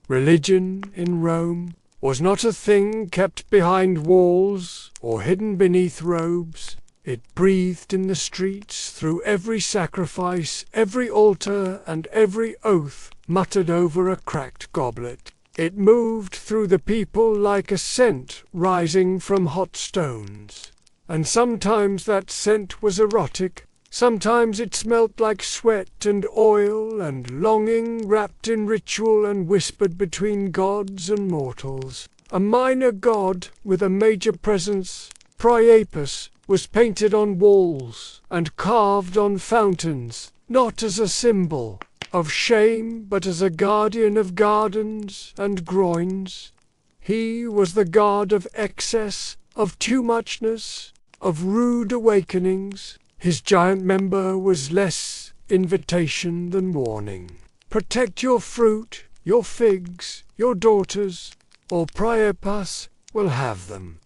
Religion in Rome was not a thing kept behind walls or hidden beneath robes. It breathed in the streets through every sacrifice, every altar, and every oath muttered over a cracked goblet. It moved through the people like a scent rising from hot stones. And sometimes that scent was erotic. Sometimes it smelt like sweat and oil and longing wrapped in ritual and whispered between gods and mortals. A minor god with a major presence, Priapus, was painted on walls and carved on fountains, not as a symbol of shame but as a guardian of gardens and groins. He was the god of excess, of too muchness, of rude awakenings. His giant member was less invitation than warning. Protect your fruit, your figs, your daughters, or Priapus will have them.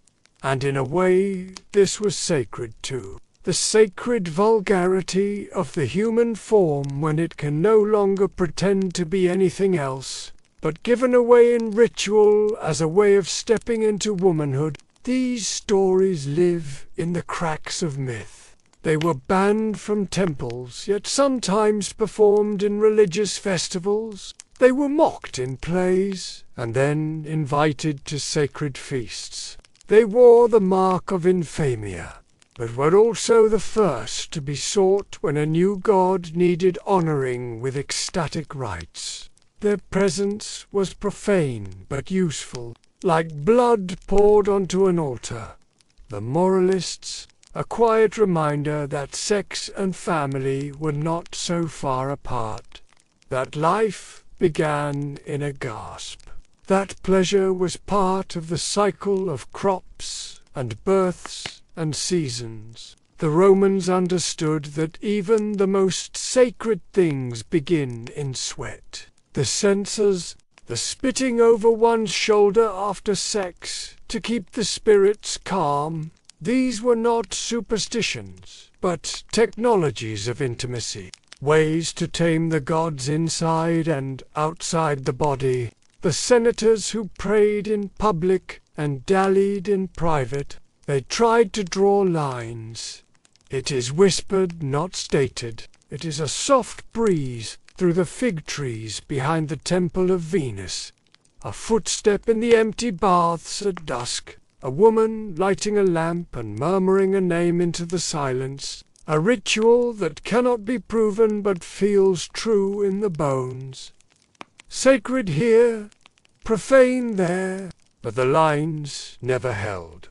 And in a way this was sacred too. The sacred vulgarity of the human form when it can no longer pretend to be anything else, but given away in ritual as a way of stepping into womanhood. These stories live in the cracks of myth. They were banned from temples, yet sometimes performed in religious festivals. They were mocked in plays, and then invited to sacred feasts. They wore the mark of infamia, but were also the first to be sought when a new god needed honoring with ecstatic rites. Their presence was profane but useful, like blood poured onto an altar. The moralists, a quiet reminder that sex and family were not so far apart, that life began in a gasp, that pleasure was part of the cycle of crops and births and seasons. The Romans understood that even the most sacred things begin in sweat. The censers, the spitting over one's shoulder after sex to keep the spirits calm, these were not superstitions, but technologies of intimacy, ways to tame the gods inside and outside the body. The senators who prayed in public and dallied in private, they tried to draw lines. It is whispered, not stated. It is a soft breeze through the fig trees behind the temple of Venus, a footstep in the empty baths at dusk, a woman lighting a lamp and murmuring a name into the silence, a ritual that cannot be proven but feels true in the bones. Sacred here, profane there, but the lines never held.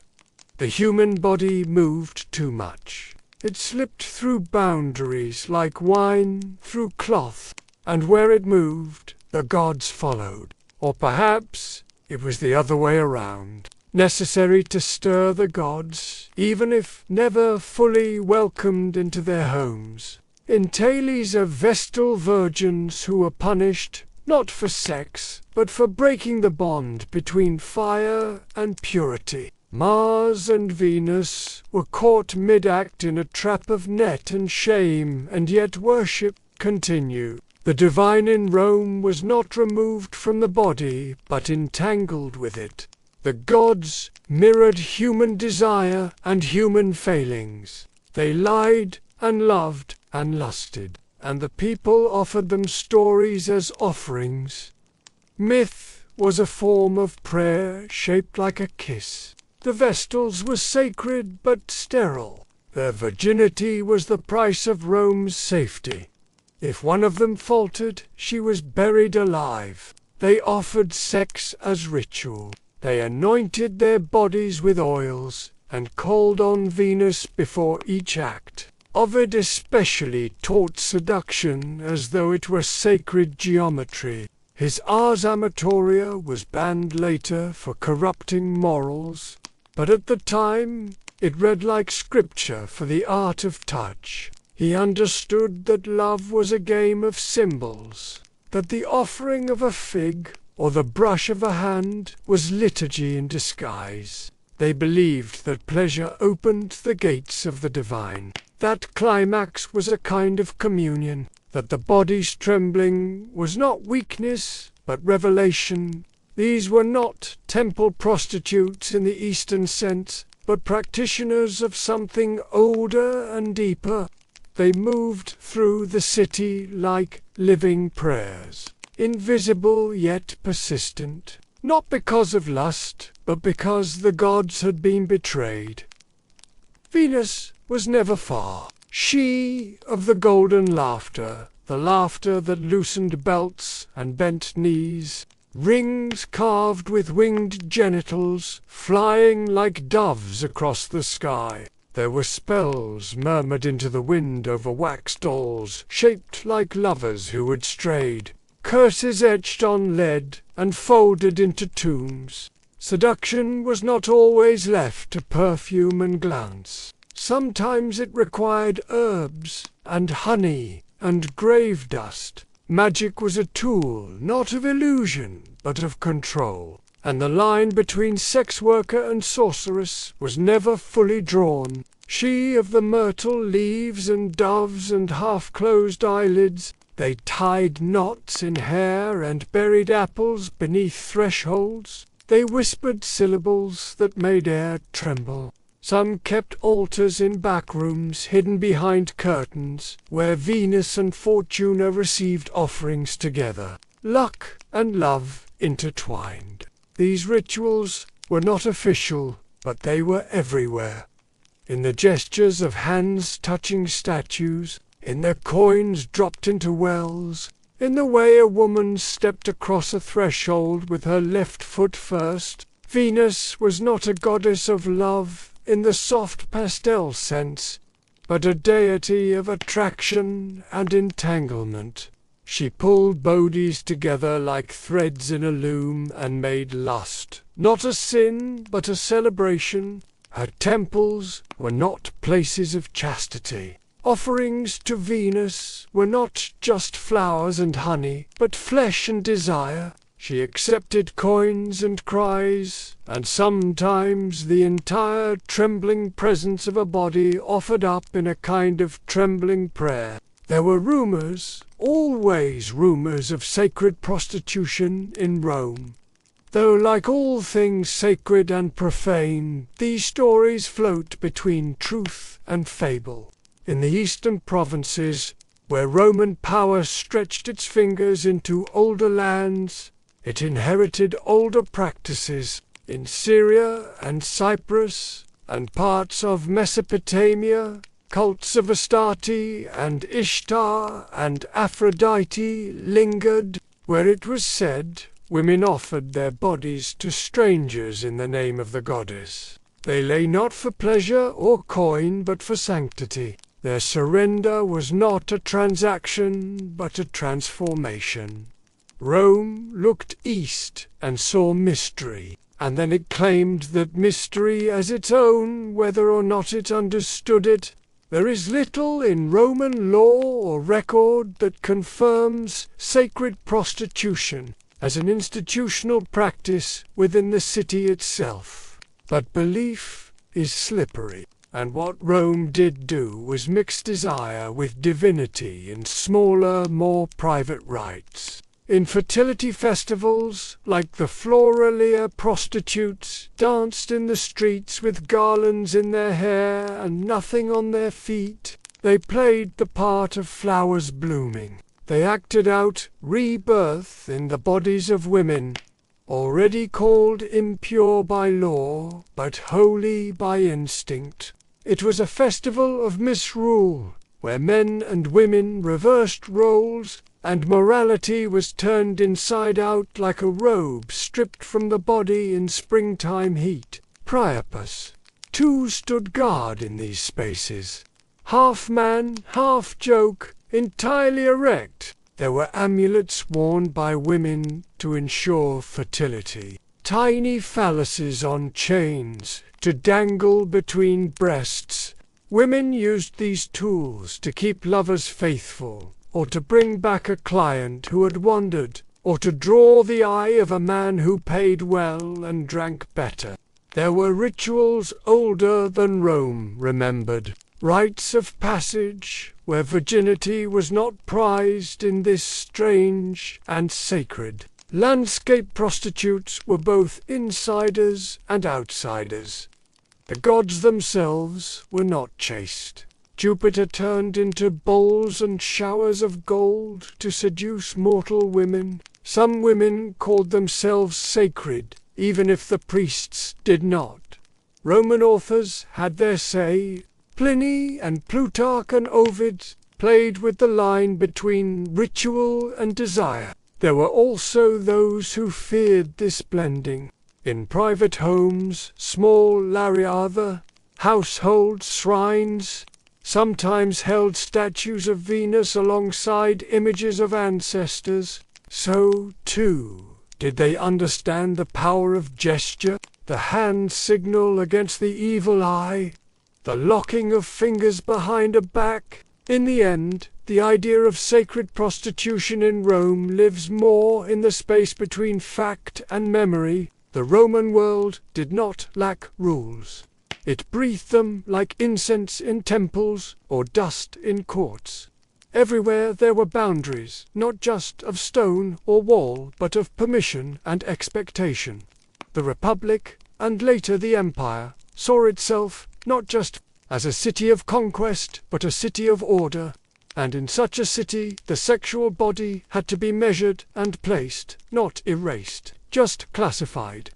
The human body moved too much. It slipped through boundaries like wine through cloth, and where it moved, the gods followed. Or perhaps it was the other way around, necessary to stir the gods, even if never fully welcomed into their homes. In tales of Vestal virgins who were punished, not for sex, but for breaking the bond between fire and purity. Mars and Venus were caught mid-act in a trap of net and shame, and yet worship continued. The divine in Rome was not removed from the body, but entangled with it. The gods mirrored human desire and human failings. They lied and loved and lusted, and the people offered them stories as offerings. Myth was a form of prayer shaped like a kiss. The Vestals were sacred but sterile. Their virginity was the price of Rome's safety. If one of them faltered, she was buried alive. They offered sex as ritual. They anointed their bodies with oils and called on Venus before each act. Ovid especially taught seduction as though it were sacred geometry. His Ars Amatoria was banned later for corrupting morals, but at the time it read like scripture for the art of touch. He understood that love was a game of symbols, that the offering of a fig or the brush of a hand was liturgy in disguise. They believed that pleasure opened the gates of the divine, that climax was a kind of communion, that the body's trembling was not weakness but revelation. These were not temple prostitutes in the Eastern sense, but practitioners of something older and deeper. They moved through the city like living prayers, invisible yet persistent, not because of lust, but because the gods had been betrayed. Venus was never far. She of the golden laughter, the laughter that loosened belts and bent knees, rings carved with winged genitals, flying like doves across the sky. There were spells murmured into the wind over wax dolls, shaped like lovers who had strayed, curses etched on lead and folded into tombs. Seduction was not always left to perfume and glance. Sometimes it required herbs and honey and grave dust. Magic was a tool not of illusion but of control, and the line between sex worker and sorceress was never fully drawn. She of the myrtle leaves and doves and half-closed eyelids, they tied knots in hair and buried apples beneath thresholds. They whispered syllables that made air tremble. Some kept altars in back rooms hidden behind curtains, where Venus and Fortuna received offerings together, luck and love intertwined. These rituals were not official, but they were everywhere. In the gestures of hands touching statues, in the coins dropped into wells, in the way a woman stepped across a threshold with her left foot first. Venus was not a goddess of love in the soft pastel sense, but a deity of attraction and entanglement. She pulled bodies together like threads in a loom and made lust not a sin but a celebration. Her temples were not places of chastity. Offerings to Venus were not just flowers and honey, but flesh and desire. She accepted coins and cries, and sometimes the entire trembling presence of a body offered up in a kind of trembling prayer. There were rumors, always rumors of sacred prostitution in Rome. Though like all things sacred and profane, these stories float between truth and fable. In the eastern provinces, where Roman power stretched its fingers into older lands, it inherited older practices. In Syria and Cyprus and parts of Mesopotamia, cults of Astarte and Ishtar and Aphrodite lingered, where it was said women offered their bodies to strangers in the name of the goddess. They lay not for pleasure or coin, but for sanctity. Their surrender was not a transaction, but a transformation. Rome looked east and saw mystery, and then it claimed that mystery as its own, whether or not it understood it. There is little in Roman law or record that confirms sacred prostitution as an institutional practice within the city itself. But belief is slippery, and what Rome did do was mix desire with divinity in smaller, more private rites. Infertility festivals, like the Floralia prostitutes, danced in the streets with garlands in their hair and nothing on their feet. They played the part of flowers blooming. They acted out rebirth in the bodies of women, already called impure by law, but holy by instinct. It was a festival of misrule, where men and women reversed roles, and morality was turned inside out like a robe stripped from the body in springtime heat. Priapus, too, stood guard in these spaces. Half man, half joke, entirely erect. There were amulets worn by women to ensure fertility. Tiny phalluses on chains to dangle between breasts. Women used these tools to keep lovers faithful, or to bring back a client who had wandered, or to draw the eye of a man who paid well and drank better. There were rituals older than Rome remembered, rites of passage, where virginity was not prized in this strange and sacred. Landscape prostitutes were both insiders and outsiders. The gods themselves were not chaste. Jupiter turned into bowls and showers of gold to seduce mortal women. Some women called themselves sacred, even if the priests did not. Roman authors had their say. Pliny and Plutarch and Ovid played with the line between ritual and desire. There were also those who feared this blending. In private homes, small lariatha, household shrines, sometimes held statues of Venus alongside images of ancestors. So, too, did they understand the power of gesture, the hand signal against the evil eye, the locking of fingers behind a back. In the end, the idea of sacred prostitution in Rome lives more in the space between fact and memory. The Roman world did not lack rules. It breathed them like incense in temples or dust in courts. Everywhere there were boundaries, not just of stone or wall, but of permission and expectation. The Republic, and later the Empire, saw itself not just as a city of conquest, but a city of order. And in such a city, the sexual body had to be measured and placed, not erased, just classified.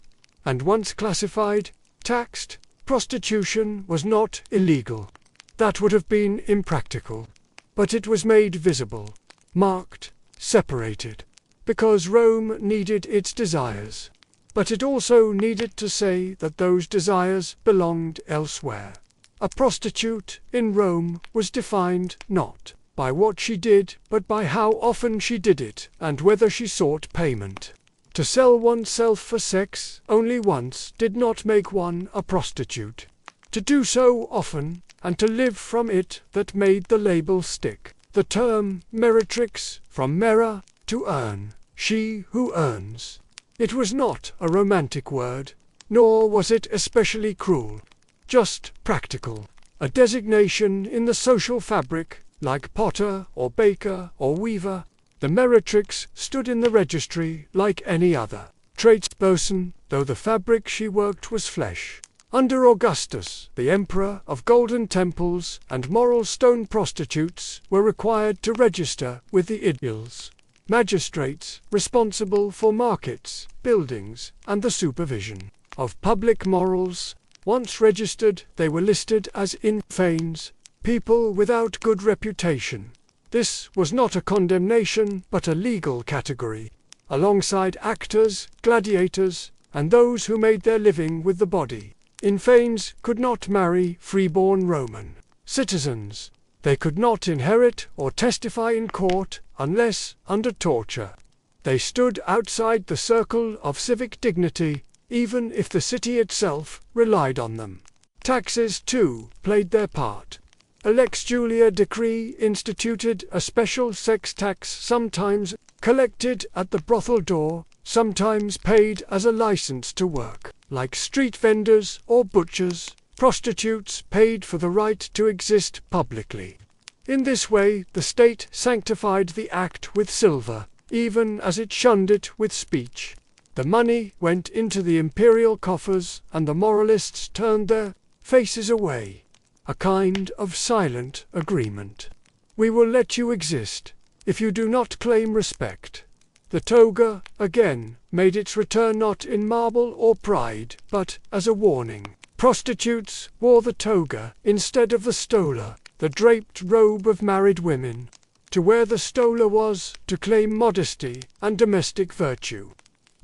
And once classified, taxed. Prostitution was not illegal. That would have been impractical. But it was made visible, marked, separated, because Rome needed its desires. But it also needed to say that those desires belonged elsewhere. A prostitute in Rome was defined not by what she did, but by how often she did it and whether she sought payment. To sell oneself for sex only once did not make one a prostitute. To do so often, and to live from it, that made the label stick. The term meretrix, from mera, to earn, she who earns. It was not a romantic word, nor was it especially cruel. Just practical, a designation in the social fabric, like potter or baker or weaver. The meretrix stood in the registry like any other. Tradesperson, though the fabric she worked was flesh. Under Augustus, the emperor of golden temples and moral stone prostitutes were required to register with the aediles, magistrates responsible for markets, buildings, and the supervision of public morals. Once registered, they were listed as infanes, people without good reputation. This was not a condemnation, but a legal category, alongside actors, gladiators, and those who made their living with the body. Infanes could not marry freeborn Roman citizens. They could not inherit or testify in court unless under torture. They stood outside the circle of civic dignity, even if the city itself relied on them. Taxes, too, played their part. A Lex Julia decree instituted a special sex tax, sometimes collected at the brothel door, sometimes paid as a license to work. Like street vendors or butchers, prostitutes paid for the right to exist publicly. In this way, the state sanctified the act with silver, even as it shunned it with speech. The money went into the imperial coffers, and the moralists turned their faces away. A kind of silent agreement. We will let you exist, if you do not claim respect. The toga, again, made its return not in marble or pride, but as a warning. Prostitutes wore the toga instead of the stola, the draped robe of married women. To wear the stola was to claim modesty and domestic virtue.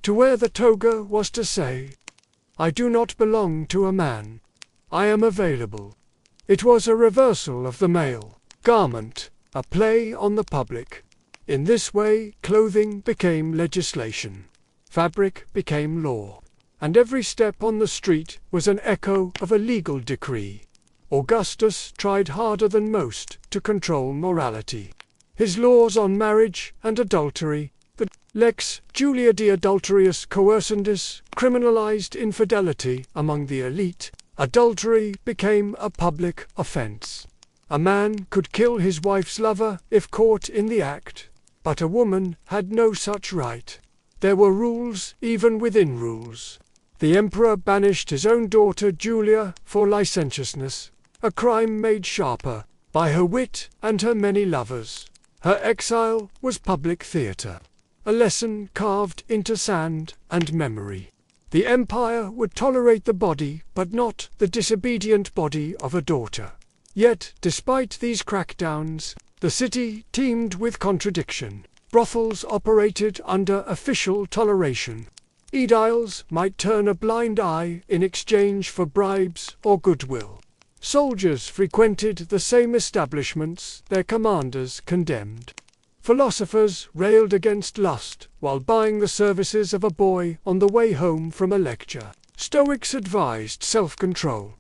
To wear the toga was to say, I do not belong to a man. I am available. It was a reversal of the male garment, a play on the public. In this way, clothing became legislation. Fabric became law. And every step on the street was an echo of a legal decree. Augustus tried harder than most to control morality. His laws on marriage and adultery, the Lex Julia de Adulterius Coercendis, criminalized infidelity among the elite. Adultery became a public offense. A man could kill his wife's lover if caught in the act, but a woman had no such right. There were rules even within rules. The emperor banished his own daughter Julia for licentiousness, a crime made sharper by her wit and her many lovers. Her exile was public theatre, a lesson carved into sand and memory. The empire would tolerate the body, but not the disobedient body of a daughter. Yet, despite these crackdowns, the city teemed with contradiction. Brothels operated under official toleration. Aediles might turn a blind eye in exchange for bribes or goodwill. Soldiers frequented the same establishments their commanders condemned. Philosophers railed against lust while buying the services of a boy on the way home from a lecture. Stoics advised self-control.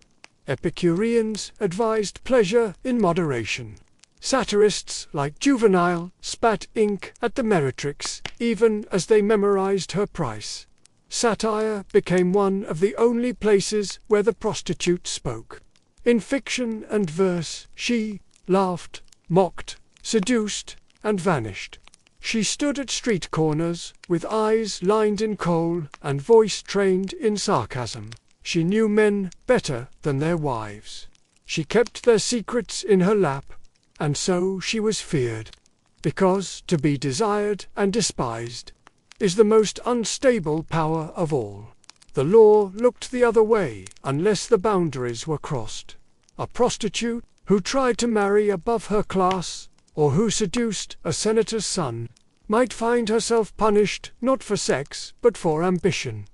Epicureans advised pleasure in moderation. Satirists like Juvenal spat ink at the meretrix, even as they memorized her price. Satire became one of the only places where the prostitute spoke. In fiction and verse, she laughed, mocked, seduced, and vanished. She stood at street corners, with eyes lined in kohl and voice trained in sarcasm. She knew men better than their wives. She kept their secrets in her lap, and so she was feared. Because to be desired and despised is the most unstable power of all. The law looked the other way unless the boundaries were crossed. A prostitute who tried to marry above her class, or who seduced a senator's son, might find herself punished not for sex but for ambition.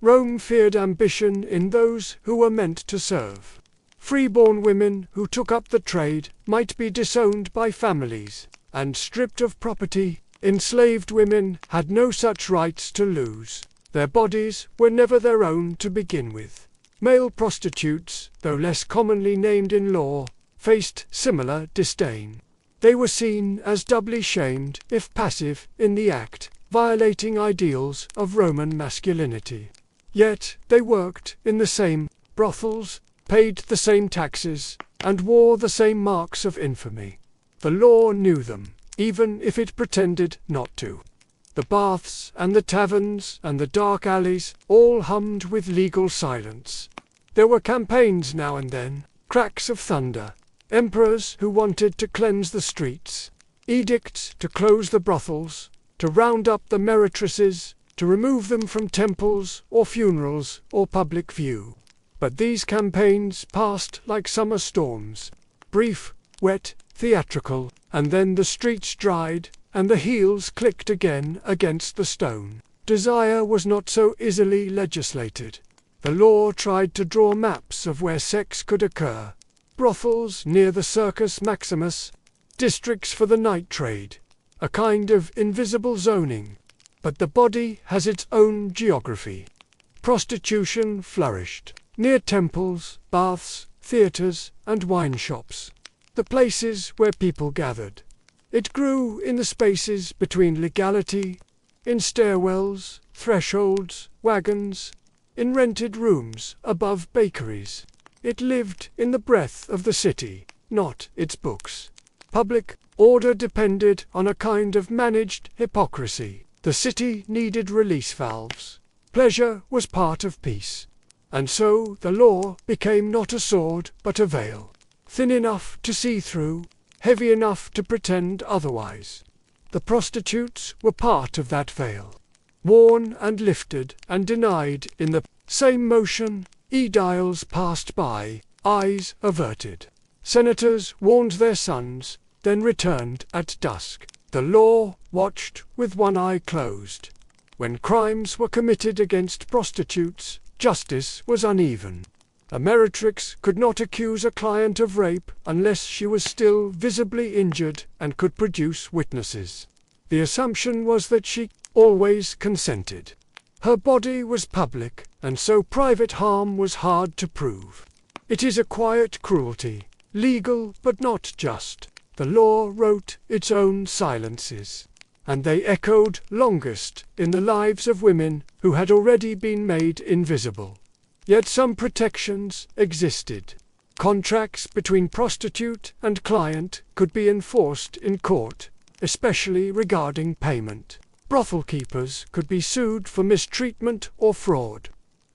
Rome feared ambition in those who were meant to serve. Freeborn women who took up the trade might be disowned by families, and stripped of property. Enslaved women had no such rights to lose. Their bodies were never their own to begin with. Male prostitutes, though less commonly named in law, faced similar disdain. They were seen as doubly shamed if passive in the act, violating ideals of Roman masculinity. Yet they worked in the same brothels, paid the same taxes, and wore the same marks of infamy. The law knew them, even if it pretended not to. The baths and the taverns and the dark alleys all hummed with legal silence. There were campaigns now and then, cracks of thunder, emperors who wanted to cleanse the streets, edicts to close the brothels, to round up the meretrices, to remove them from temples or funerals or public view. But these campaigns passed like summer storms, brief, wet, theatrical, and then the streets dried, and the heels clicked again against the stone. Desire was not so easily legislated. The law tried to draw maps of where sex could occur. Brothels near the Circus Maximus, districts for the night trade, a kind of invisible zoning. But the body has its own geography. Prostitution flourished near temples, baths, theatres, and wine shops, the places where people gathered. It grew in the spaces between legality, in stairwells, thresholds, wagons, in rented rooms above bakeries. It lived in the breath of the city, not its books. Public order depended on a kind of managed hypocrisy. The city needed release valves. Pleasure was part of peace. And so the law became not a sword but a veil, thin enough to see through, heavy enough to pretend otherwise. The prostitutes were part of that veil, worn and lifted and denied in the same motion. Aediles passed by, eyes averted. Senators warned their sons, then returned at dusk. The law watched with one eye closed. When crimes were committed against prostitutes, justice was uneven. A meretrix could not accuse a client of rape unless she was still visibly injured and could produce witnesses. The assumption was that she always consented. Her body was public, and so private harm was hard to prove. It is a quiet cruelty, legal but not just. The law wrote its own silences, and they echoed longest in the lives of women who had already been made invisible. Yet some protections existed. Contracts between prostitute and client could be enforced in court, especially regarding payment. Brothel keepers could be sued for mistreatment or fraud.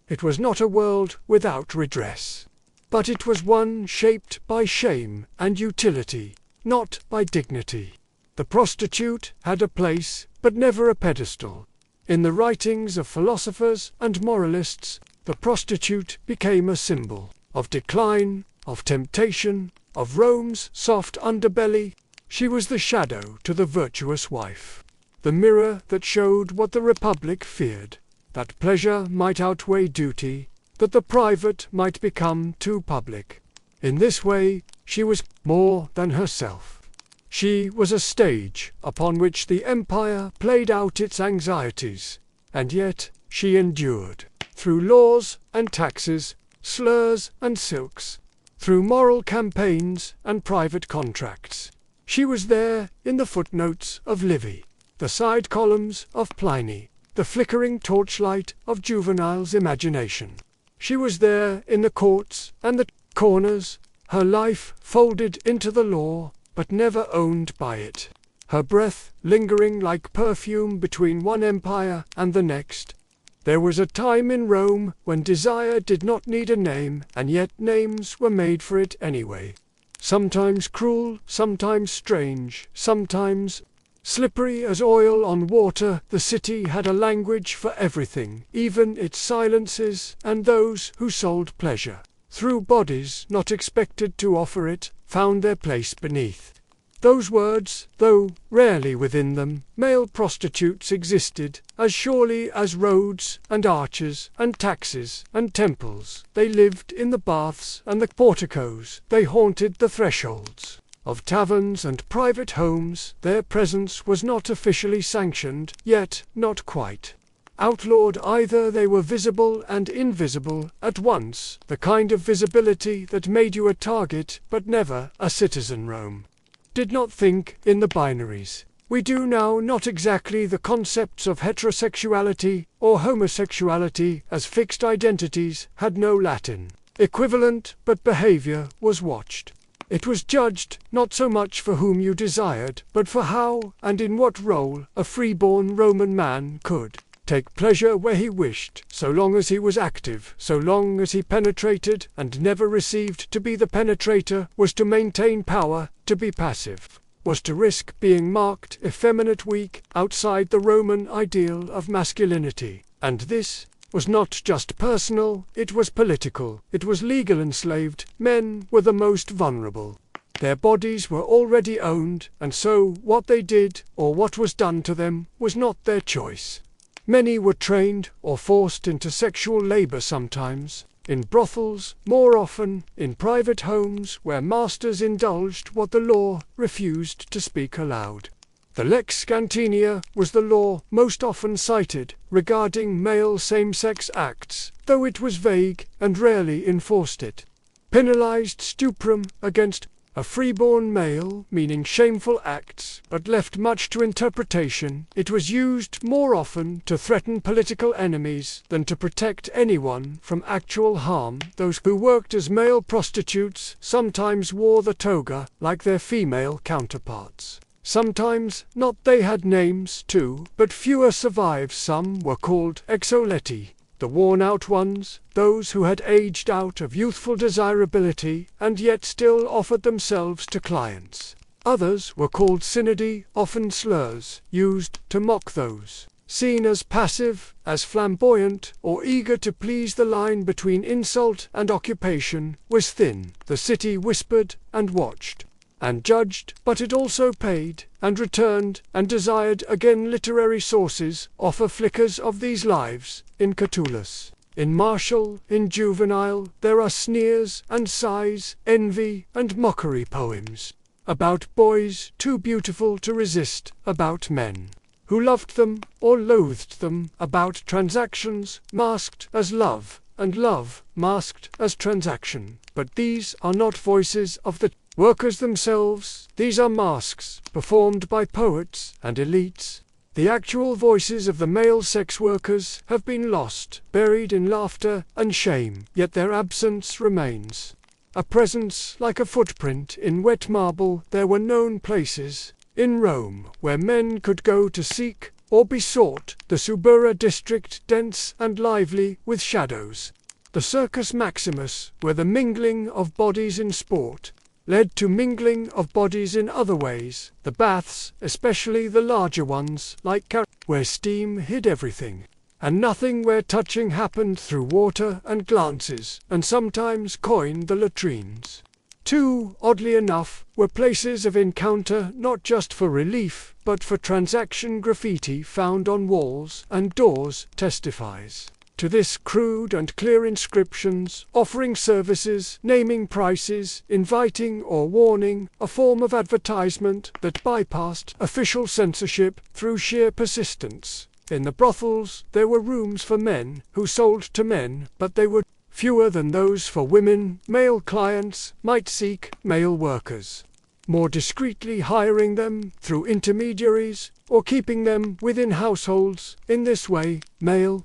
It was not a world without redress, but it was one shaped by shame and utility, not by dignity. The prostitute had a place, but never a pedestal. In the writings of philosophers and moralists, the prostitute became a symbol of decline, of temptation, of Rome's soft underbelly. She was the shadow to the virtuous wife, the mirror that showed what the Republic feared, that pleasure might outweigh duty, that the private might become too public. In this way, she was more than herself. She was a stage upon which the empire played out its anxieties, and yet she endured. Through laws and taxes, slurs and silks, through moral campaigns and private contracts. She was there in the footnotes of Livy, the side columns of Pliny, the flickering torchlight of Juvenile's imagination. She was there in the courts and the corners, her life folded into the law, but never owned by it, her breath lingering like perfume between one empire and the next. There was a time in Rome when desire did not need a name, and yet names were made for it anyway. Sometimes cruel, sometimes strange, sometimes slippery as oil on water, the city had a language for everything, even its silences and those who sold pleasure, through bodies not expected to offer it, found their place beneath. Those words, though rarely within them, male prostitutes existed, as surely as roads and arches and taxes and temples. They lived in the baths and the porticos, they haunted the thresholds of taverns and private homes. Their presence was not officially sanctioned, yet not quite outlawed either. They were visible and invisible at once, the kind of visibility that made you a target but never a citizen. Rome did not think in the binaries. We do now. Not exactly the concepts of heterosexuality or homosexuality as fixed identities had no Latin equivalent, but behavior was watched. It was judged not so much for whom you desired, but for how and in what role a freeborn Roman man could take pleasure where he wished, so long as he was active, so long as he penetrated and never received. To be the penetrator was to maintain power, to be passive was to risk being marked effeminate, weak, outside the Roman ideal of masculinity. And this was not just personal, it was political, it was legal. Enslaved men were the most vulnerable. Their bodies were already owned, and so what they did, or what was done to them, was not their choice. Many were trained or forced into sexual labor, sometimes in brothels, more often in private homes where masters indulged what the law refused to speak aloud. The lex scantinia was the law most often cited regarding male same-sex acts, though it was vague and rarely enforced. It penalized stuprum against A freeborn male, meaning shameful acts, but left much to interpretation. It was used more often to threaten political enemies than to protect anyone from actual harm. Those who worked as male prostitutes sometimes wore the toga, like their female counterparts. Sometimes not. They had names too, but fewer survive. Some were called exoleti, the worn-out ones, those who had aged out of youthful desirability and yet still offered themselves to clients. Others were called synodi, often slurs used to mock those seen as passive, as flamboyant, or eager to please. The line between insult and occupation was thin. The city whispered and watched and judged, but it also paid and returned and desired again. Literary sources offer flickers of these lives. In Catullus, in Martial, in Juvenal, there are sneers and sighs, envy and mockery poems about boys too beautiful to resist, about men who loved them or loathed them, about transactions masked as love and love masked as transaction. But these are not voices of the workers themselves. These are masks performed by poets and elites. The actual voices of the male sex workers have been lost, buried in laughter and shame, yet their absence remains. A presence like a footprint in wet marble. There were known places in Rome where men could go to seek or be sought. The Subura district, dense and lively with shadows. The Circus Maximus, where the mingling of bodies in sport led to mingling of bodies in other ways. The baths, especially the larger ones, like where steam hid everything, and nothing, where touching happened through water and glances, and sometimes coined the latrines. Too, oddly enough, were places of encounter, not just for relief, but for transaction. Graffiti found on walls and doors testifies to this. Crude and clear inscriptions, offering services, naming prices, inviting or warning, a form of advertisement that bypassed official censorship through sheer persistence. In the brothels, there were rooms for men who sold to men, but they were fewer than those for women. Male clients might seek male workers, more discreetly hiring them through intermediaries or keeping them within households. In this way, male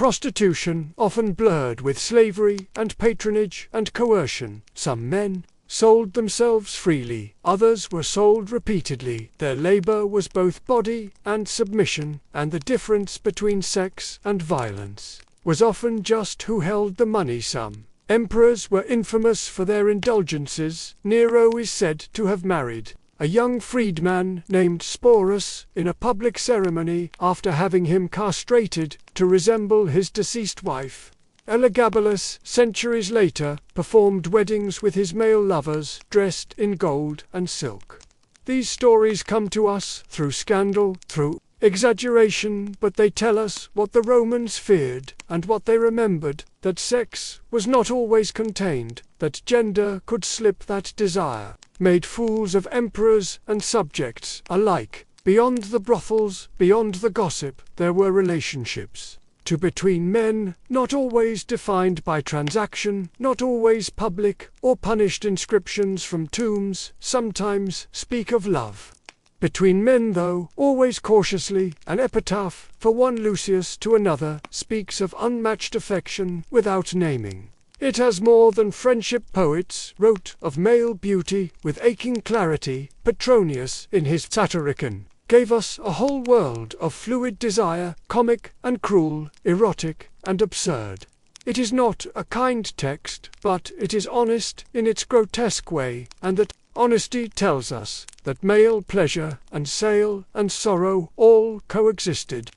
prostitution often blurred with slavery and patronage and coercion. Some men sold themselves freely, others were sold repeatedly. Their labor was both body and submission, and the difference between sex and violence was often just who held the money. Some emperors were infamous for their indulgences. Nero is said to have married a young freedman named Sporus in a public ceremony after having him castrated to resemble his deceased wife. Elagabalus, centuries later, performed weddings with his male lovers dressed in gold and silk. These stories come to us through scandal, through exaggeration, but they tell us what the Romans feared and what they remembered, that sex was not always contained, that gender could slip, that desire made fools of emperors and subjects alike. Beyond the brothels, beyond the gossip, there were relationships between men, not always defined by transaction, not always public or punished. Inscriptions from tombs sometimes speak of love between men, though always cautiously. An epitaph for one Lucius to another speaks of unmatched affection without naming. It has more than friendship. Poets wrote of male beauty with aching clarity. Petronius, in his Satyricon, gave us a whole world of fluid desire, comic and cruel, erotic and absurd. It is not a kind text, but it is honest in its grotesque way, and that honesty tells us that male pleasure and sale and sorrow all coexisted.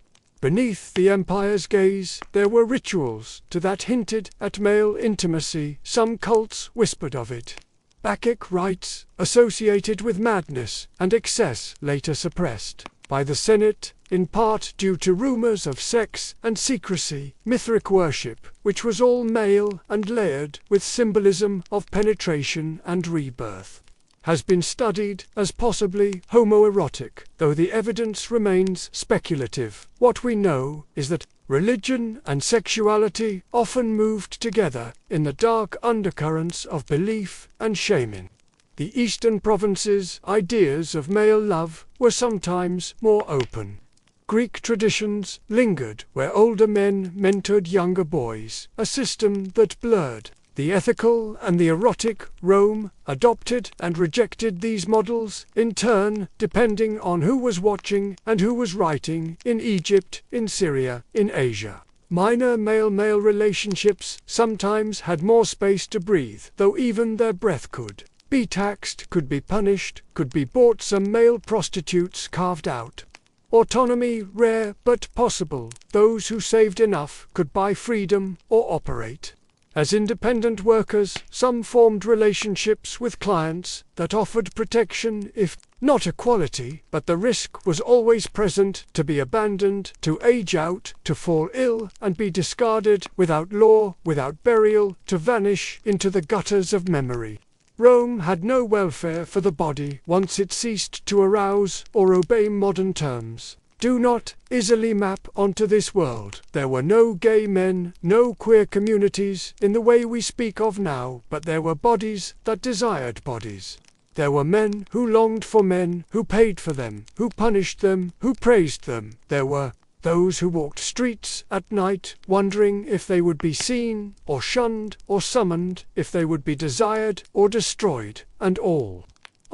Beneath the empire's gaze, there were rituals that hinted at male intimacy. Some cults whispered of it. Bacchic rites associated with madness and excess, later suppressed by the Senate, in part due to rumors of sex and secrecy. Mithric worship, which was all male and layered with symbolism of penetration and rebirth, has been studied as possibly homoerotic, though the evidence remains speculative. What we know is that religion and sexuality often moved together in the dark undercurrents of belief and shaming. The eastern provinces' ideas of male love were sometimes more open. Greek traditions lingered where older men mentored younger boys, a system that blurred the ethical and the erotic. Rome adopted and rejected these models, in turn, depending on who was watching and who was writing. In Egypt, in Syria, in Asia, minor male-male relationships sometimes had more space to breathe, though even their breath could be taxed, could be punished, could be bought. Some male prostitutes carved out autonomy, rare but possible. Those who saved enough could buy freedom or operate as independent workers. Some formed relationships with clients that offered protection, if not equality, but the risk was always present to be abandoned, to age out, to fall ill and be discarded without law, without burial, to vanish into the gutters of memory. Rome had no welfare for the body once it ceased to arouse or obey. Modern terms do not easily map onto this world. There were no gay men, no queer communities in the way we speak of now, but there were bodies that desired bodies. There were men who longed for men, who paid for them, who punished them, who praised them. There were those who walked streets at night, wondering if they would be seen, or shunned, or summoned, if they would be desired, or destroyed, and all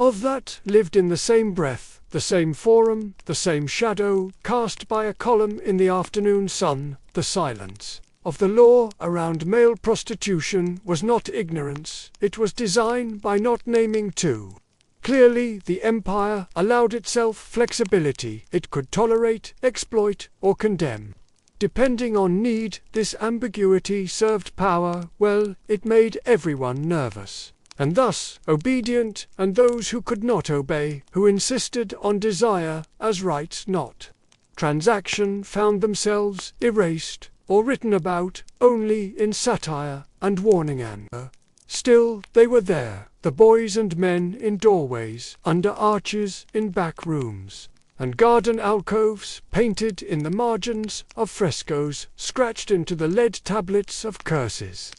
of that lived in the same breath, the same forum, the same shadow, cast by a column in the afternoon sun. The silence of the law around male prostitution was not ignorance, it was design by not naming too clearly. The empire allowed itself flexibility. It could tolerate, exploit, or condemn, depending on need. This ambiguity served power well. It made everyone nervous and thus obedient, and those who could not obey, who insisted on desire as right, not transaction, found themselves erased or written about only in satire and warning. And still they were there, the boys and men in doorways, under arches, in back rooms, and garden alcoves, painted in the margins of frescoes, scratched into the lead tablets of curses.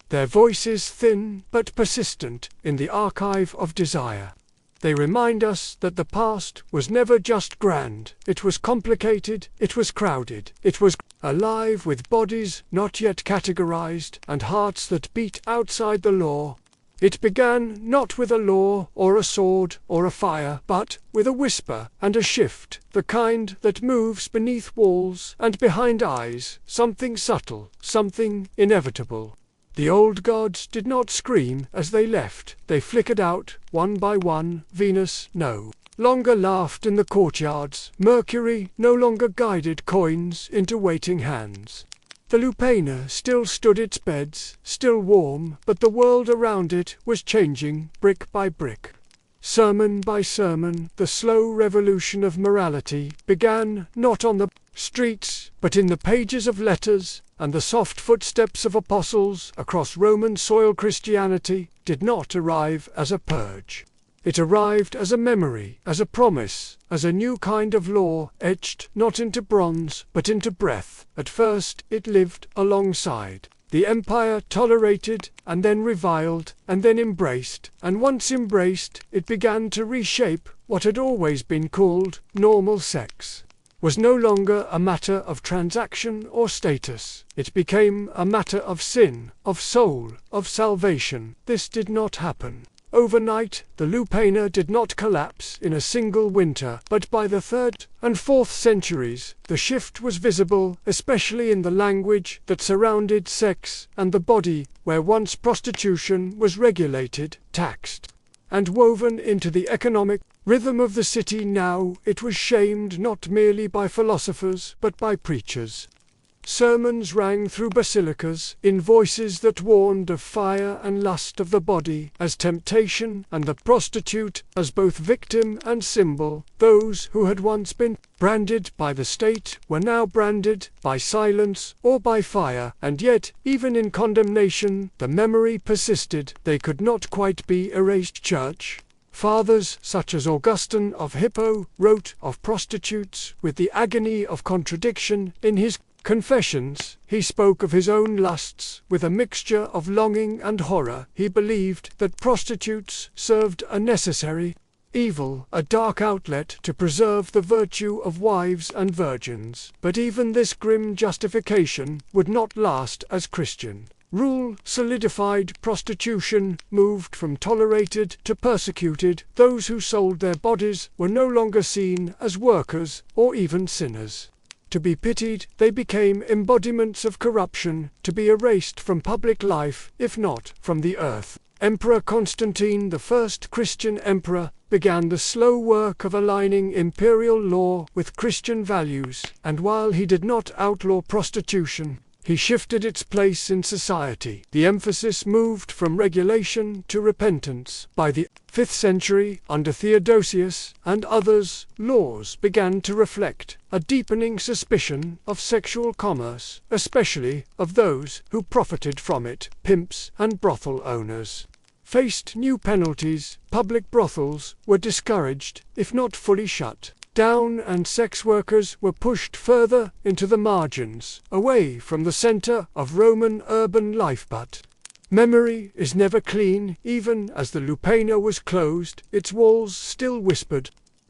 Their voices thin but persistent in the archive of desire. They remind us that the past was never just grand, it was complicated, it was crowded, it was alive with bodies not yet categorized and hearts that beat outside the law. It began not with a law or a sword or a fire, but with a whisper and a shift, the kind that moves beneath walls and behind eyes, something subtle, something inevitable. The old gods did not scream as they left, they flickered out, one by one. Venus no longer laughed in the courtyards, Mercury no longer guided coins into waiting hands. The lupae still stood its beds, still warm, but the world around it was changing, brick by brick. Sermon by sermon, the slow revolution of morality began not on the streets, but in the pages of letters, and the soft footsteps of apostles across Roman soil. Christianity did not arrive as a purge. It arrived as a memory, as a promise, as a new kind of law, etched not into bronze, but into breath. At first it lived alongside the empire, tolerated, and then reviled, and then embraced, and once embraced, it began to reshape what had always been called normal. Sex was no longer a matter of transaction or status. It became a matter of sin, of soul, of salvation. This did not happen overnight. The lupae did not collapse in a single winter, but by the 3rd and 4th centuries, the shift was visible, especially in the language that surrounded sex and the body, where once prostitution was regulated, taxed, and woven into the economic rhythm of the city. Now it was shamed not merely by philosophers, but by preachers. Sermons rang through basilicas in voices that warned of fire and lust of the body as temptation, and the prostitute as both victim and symbol. Those who had once been branded by the state were now branded by silence or by fire, and yet, even in condemnation, the memory persisted. They could not quite be erased. Church fathers such as Augustine of Hippo wrote of prostitutes with the agony of contradiction in his Confessions, he spoke of his own lusts with a mixture of longing and horror. He believed that prostitutes served a necessary evil, a dark outlet to preserve the virtue of wives and virgins. But even this grim justification would not last as Christian rule solidified. Prostitution moved from tolerated to persecuted. Those who sold their bodies were no longer seen as workers or even sinners. To be pitied, they became embodiments of corruption, to be erased from public life, if not from the earth. Emperor Constantine, the first Christian emperor, began the slow work of aligning imperial law with Christian values, and while he did not outlaw prostitution, he shifted its place in society. The emphasis moved from regulation to repentance. By the 5th century, under Theodosius and others, laws began to reflect a deepening suspicion of sexual commerce, especially of those who profited from it. Pimps and brothel owners faced new penalties. Public brothels were discouraged, if not fully shut down, and sex workers were pushed further into the margins, away from the center of Roman urban life. But memory is never clean. Even as the Lupana was closed, its walls still whispered.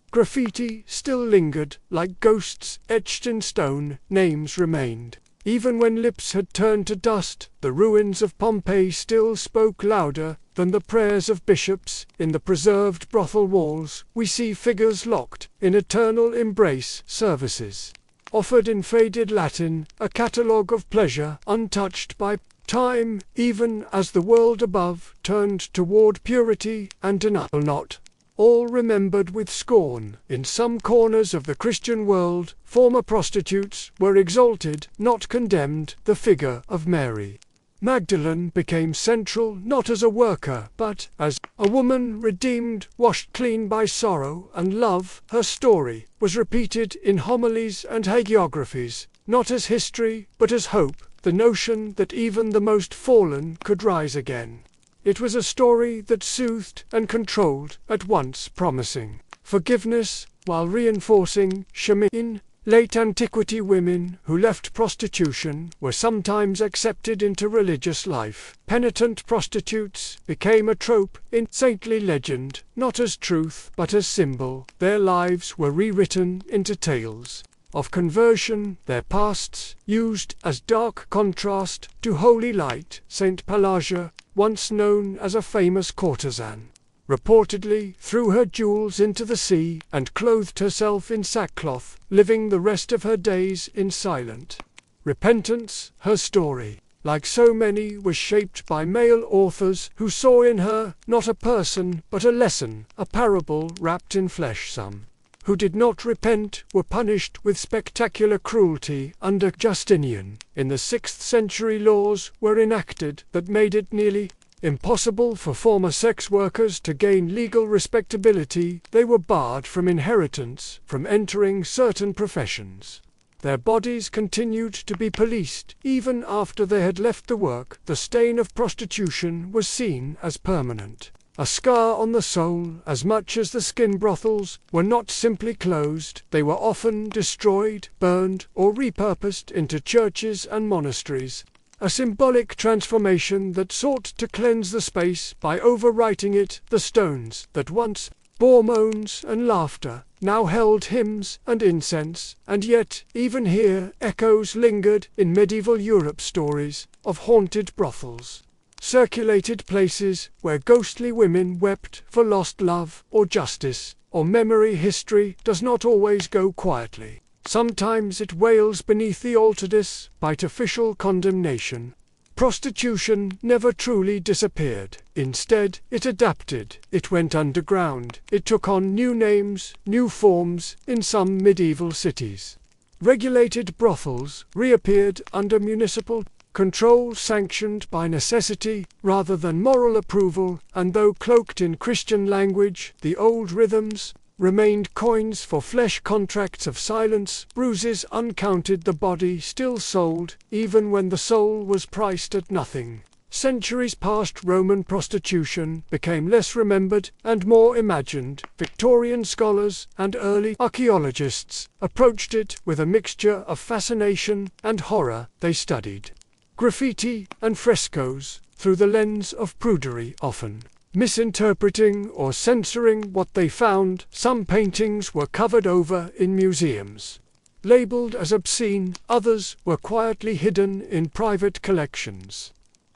Graffiti still lingered, like ghosts etched in stone. Names remained. Even when lips had turned to dust, the ruins of Pompeii still spoke louder than the prayers of bishops. In the preserved brothel walls, we see figures locked in eternal embrace. Services offered in faded Latin, a catalogue of pleasure untouched by time, even as the world above turned toward purity and denial. Not all remembered with scorn. In some corners of the Christian world, former prostitutes were exalted, not condemned. The figure of Mary Magdalene became central, not as a worker, but as a woman redeemed, washed clean by sorrow and love. Her story was repeated in homilies and hagiographies, not as history, but as hope, the notion that even the most fallen could rise again. It was a story that soothed and controlled, at once promising forgiveness while reinforcing shame. In late antiquity, women who left prostitution were sometimes accepted into religious life. Penitent prostitutes became a trope in saintly legend, not as truth but as symbol. Their lives were rewritten into tales of conversion, their pasts used as dark contrast to holy light. Saint Pelagia, once known as a famous courtesan, reportedly threw her jewels into the sea and clothed herself in sackcloth, living the rest of her days in silent repentance. Her story, like so many, was shaped by male authors who saw in her not a person but a lesson, a parable wrapped in flesh. Some who did not repent were punished with spectacular cruelty under Justinian. In the 6th century, laws were enacted that made it nearly impossible for former sex workers to gain legal respectability. They were barred from inheritance, from entering certain professions. Their bodies continued to be policed even after they had left the work. The stain of prostitution was seen as permanent, a scar on the soul. As much as the skin, brothels were not simply closed, they were often destroyed, burned, or repurposed into churches and monasteries. A symbolic transformation that sought to cleanse the space by overwriting it. The stones that once bore moans and laughter now held hymns and incense, and yet, even here, echoes lingered. In medieval Europe, stories of haunted brothels circulated, places where ghostly women wept for lost love or justice or memory. History does not always go quietly. Sometimes it wails beneath the altar's artificial condemnation. Prostitution never truly disappeared. Instead, it adapted. It went underground. It took on new names, new forms. In some medieval cities, regulated brothels reappeared under municipal control, sanctioned by necessity rather than moral approval, and though cloaked in Christian language, the old rhythms remained coins for flesh, contracts of silence, bruises uncounted. The body still sold, even when the soul was priced at nothing. Centuries past Roman prostitution became less remembered and more imagined. Victorian scholars and early archaeologists approached it with a mixture of fascination and horror. They studied graffiti and frescoes through the lens of prudery, often misinterpreting or censoring what they found. Some paintings were covered over in museums, labeled as obscene, others were quietly hidden in private collections.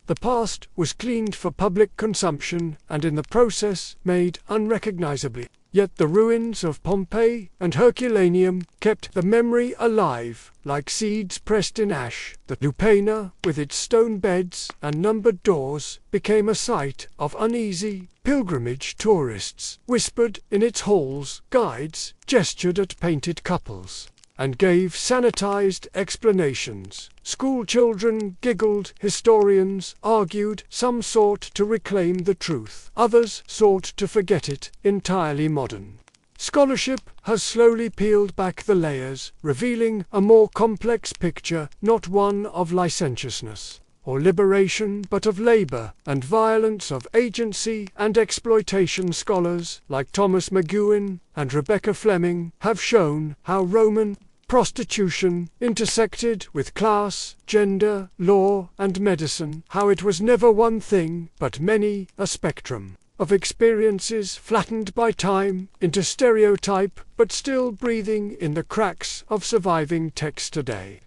The past was cleaned for public consumption and in the process made unrecognizably. Yet the ruins of Pompeii and Herculaneum kept the memory alive, like seeds pressed in ash. The Lupana, with its stone beds and numbered doors, became a site of uneasy pilgrimage. Tourists whispered in its halls, guides gestured at painted couples and gave sanitized explanations. School children giggled, historians argued, some sought to reclaim the truth, others sought to forget it. Entirely modern scholarship has slowly peeled back the layers, revealing a more complex picture, not one of licentiousness or liberation, but of labor and violence, of agency and exploitation. Scholars like Thomas McGowan and Rebecca Fleming have shown how Roman prostitution intersected with class, gender, law, and medicine, how it was never one thing, but many, a spectrum of experiences flattened by time into stereotype, but still breathing in the cracks of surviving texts today.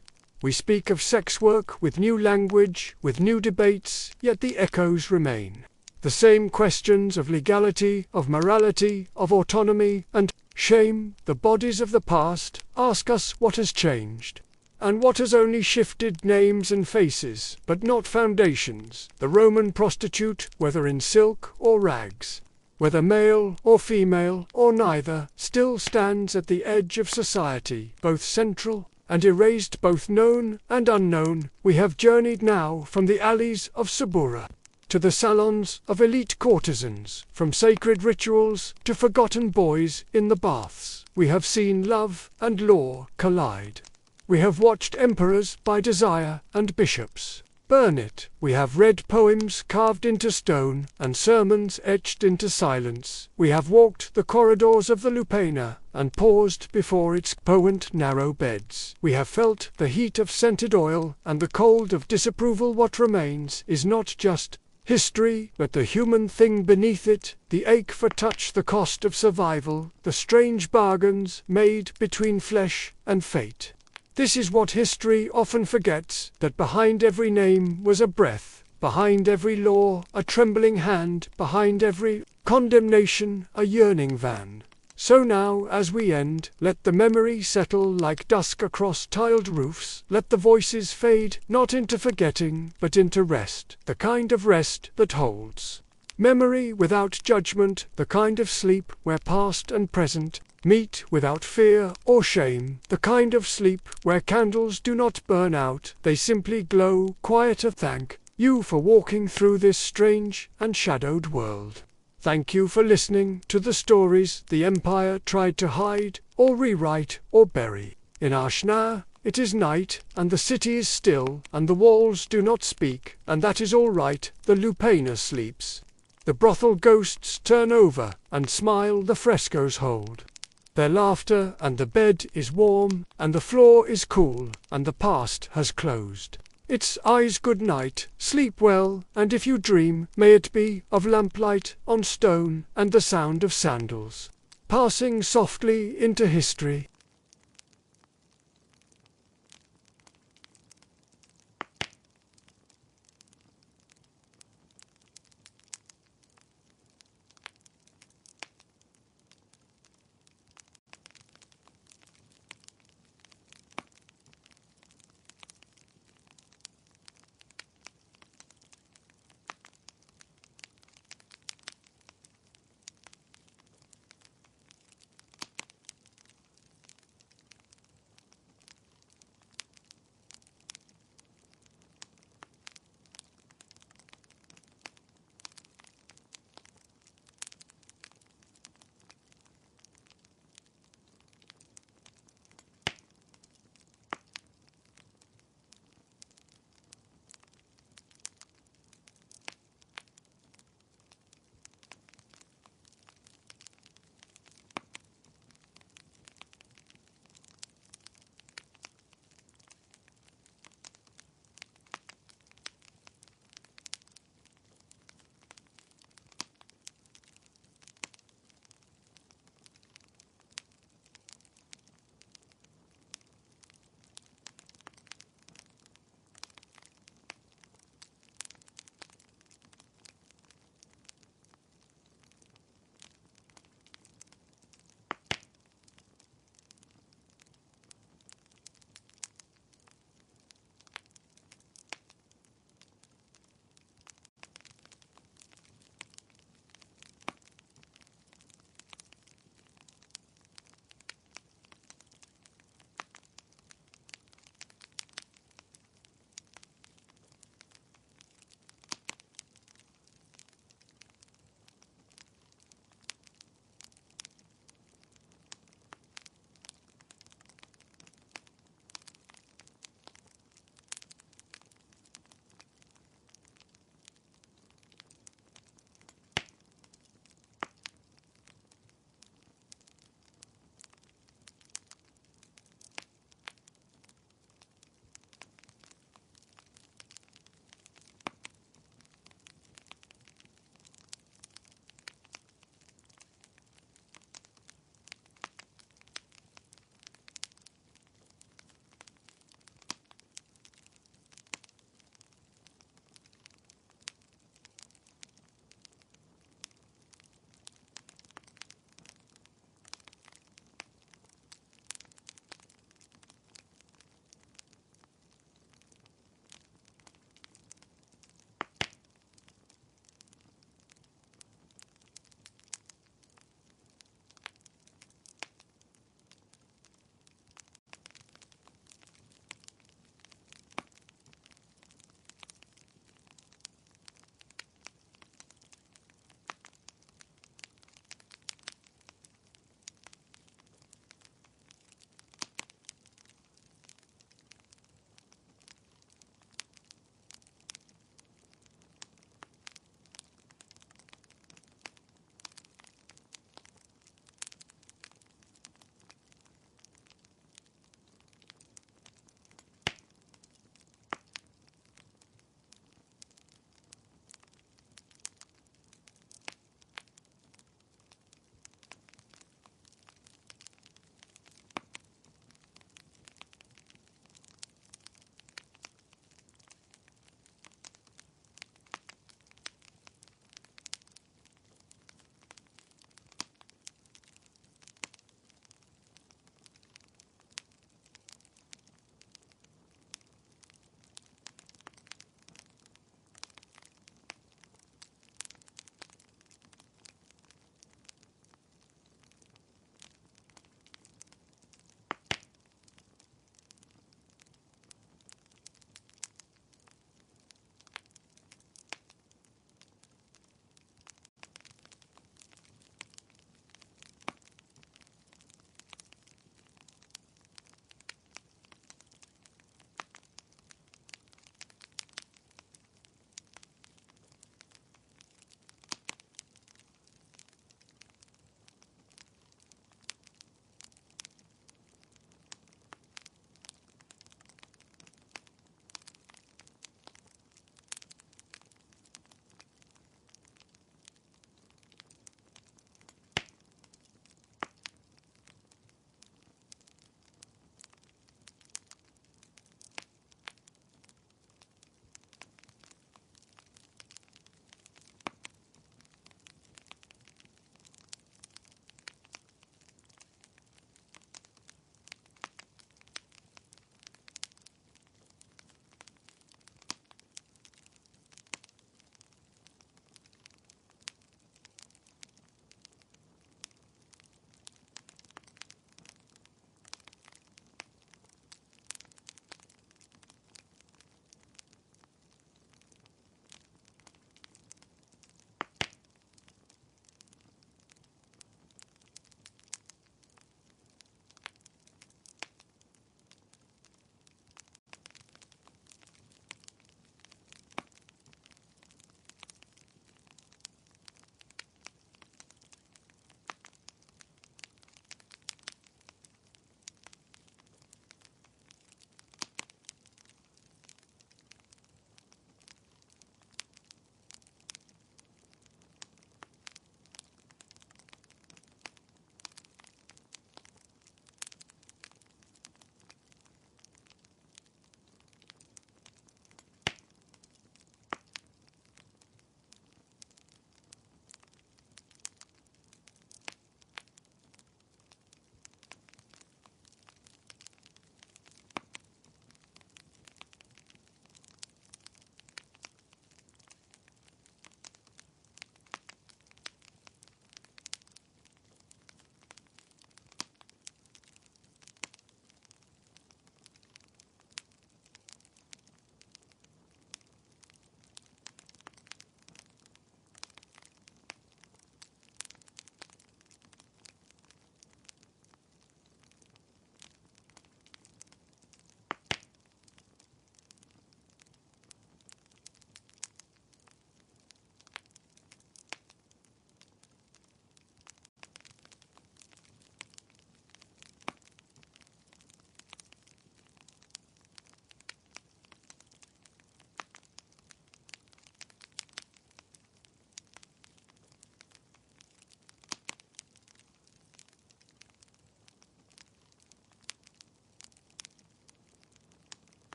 We speak of sex work with new language, with new debates, yet the echoes remain. The same questions of legality, of morality, of autonomy, and shame. The bodies of the past ask us what has changed, and what has only shifted names and faces, but not foundations. The Roman prostitute, whether in silk or rags, whether male or female or neither, still stands at the edge of society, both central and erased, both known and unknown. We have journeyed now from the alleys of Subura to the salons of elite courtesans, from sacred rituals to forgotten boys in the baths. We have seen love and law collide. We have watched emperors by desire and bishops burn it. We have read poems carved into stone and sermons etched into silence. We have walked the corridors of the Lupana and paused before its potent narrow beds. We have felt the heat of scented oil and the cold of disapproval. What remains is not just history, but the human thing beneath it, the ache for touch, the cost of survival, the strange bargains made between flesh and fate. This is what history often forgets, that behind every name was a breath, behind every law a trembling hand, behind every condemnation a yearning van. So now, as we end, let the memory settle like dusk across tiled roofs. Let the voices fade, not into forgetting, but into rest, the kind of rest that holds memory without judgment, the kind of sleep where past and present meet without fear or shame, the kind of sleep where candles do not burn out, they simply glow quieter. Thank you for walking through this strange and shadowed world. Thank you for listening to the stories the empire tried to hide, or rewrite, or bury. In Ashna, it is night, and the city is still, and the walls do not speak, and that is all right. The Lupana sleeps. The brothel ghosts turn over and smile. The frescoes hold their laughter, and the bed is warm, and the floor is cool, and the past has closed its eyes. Good night, sleep well, and if you dream, may it be of lamplight on stone and the sound of sandals passing softly into history.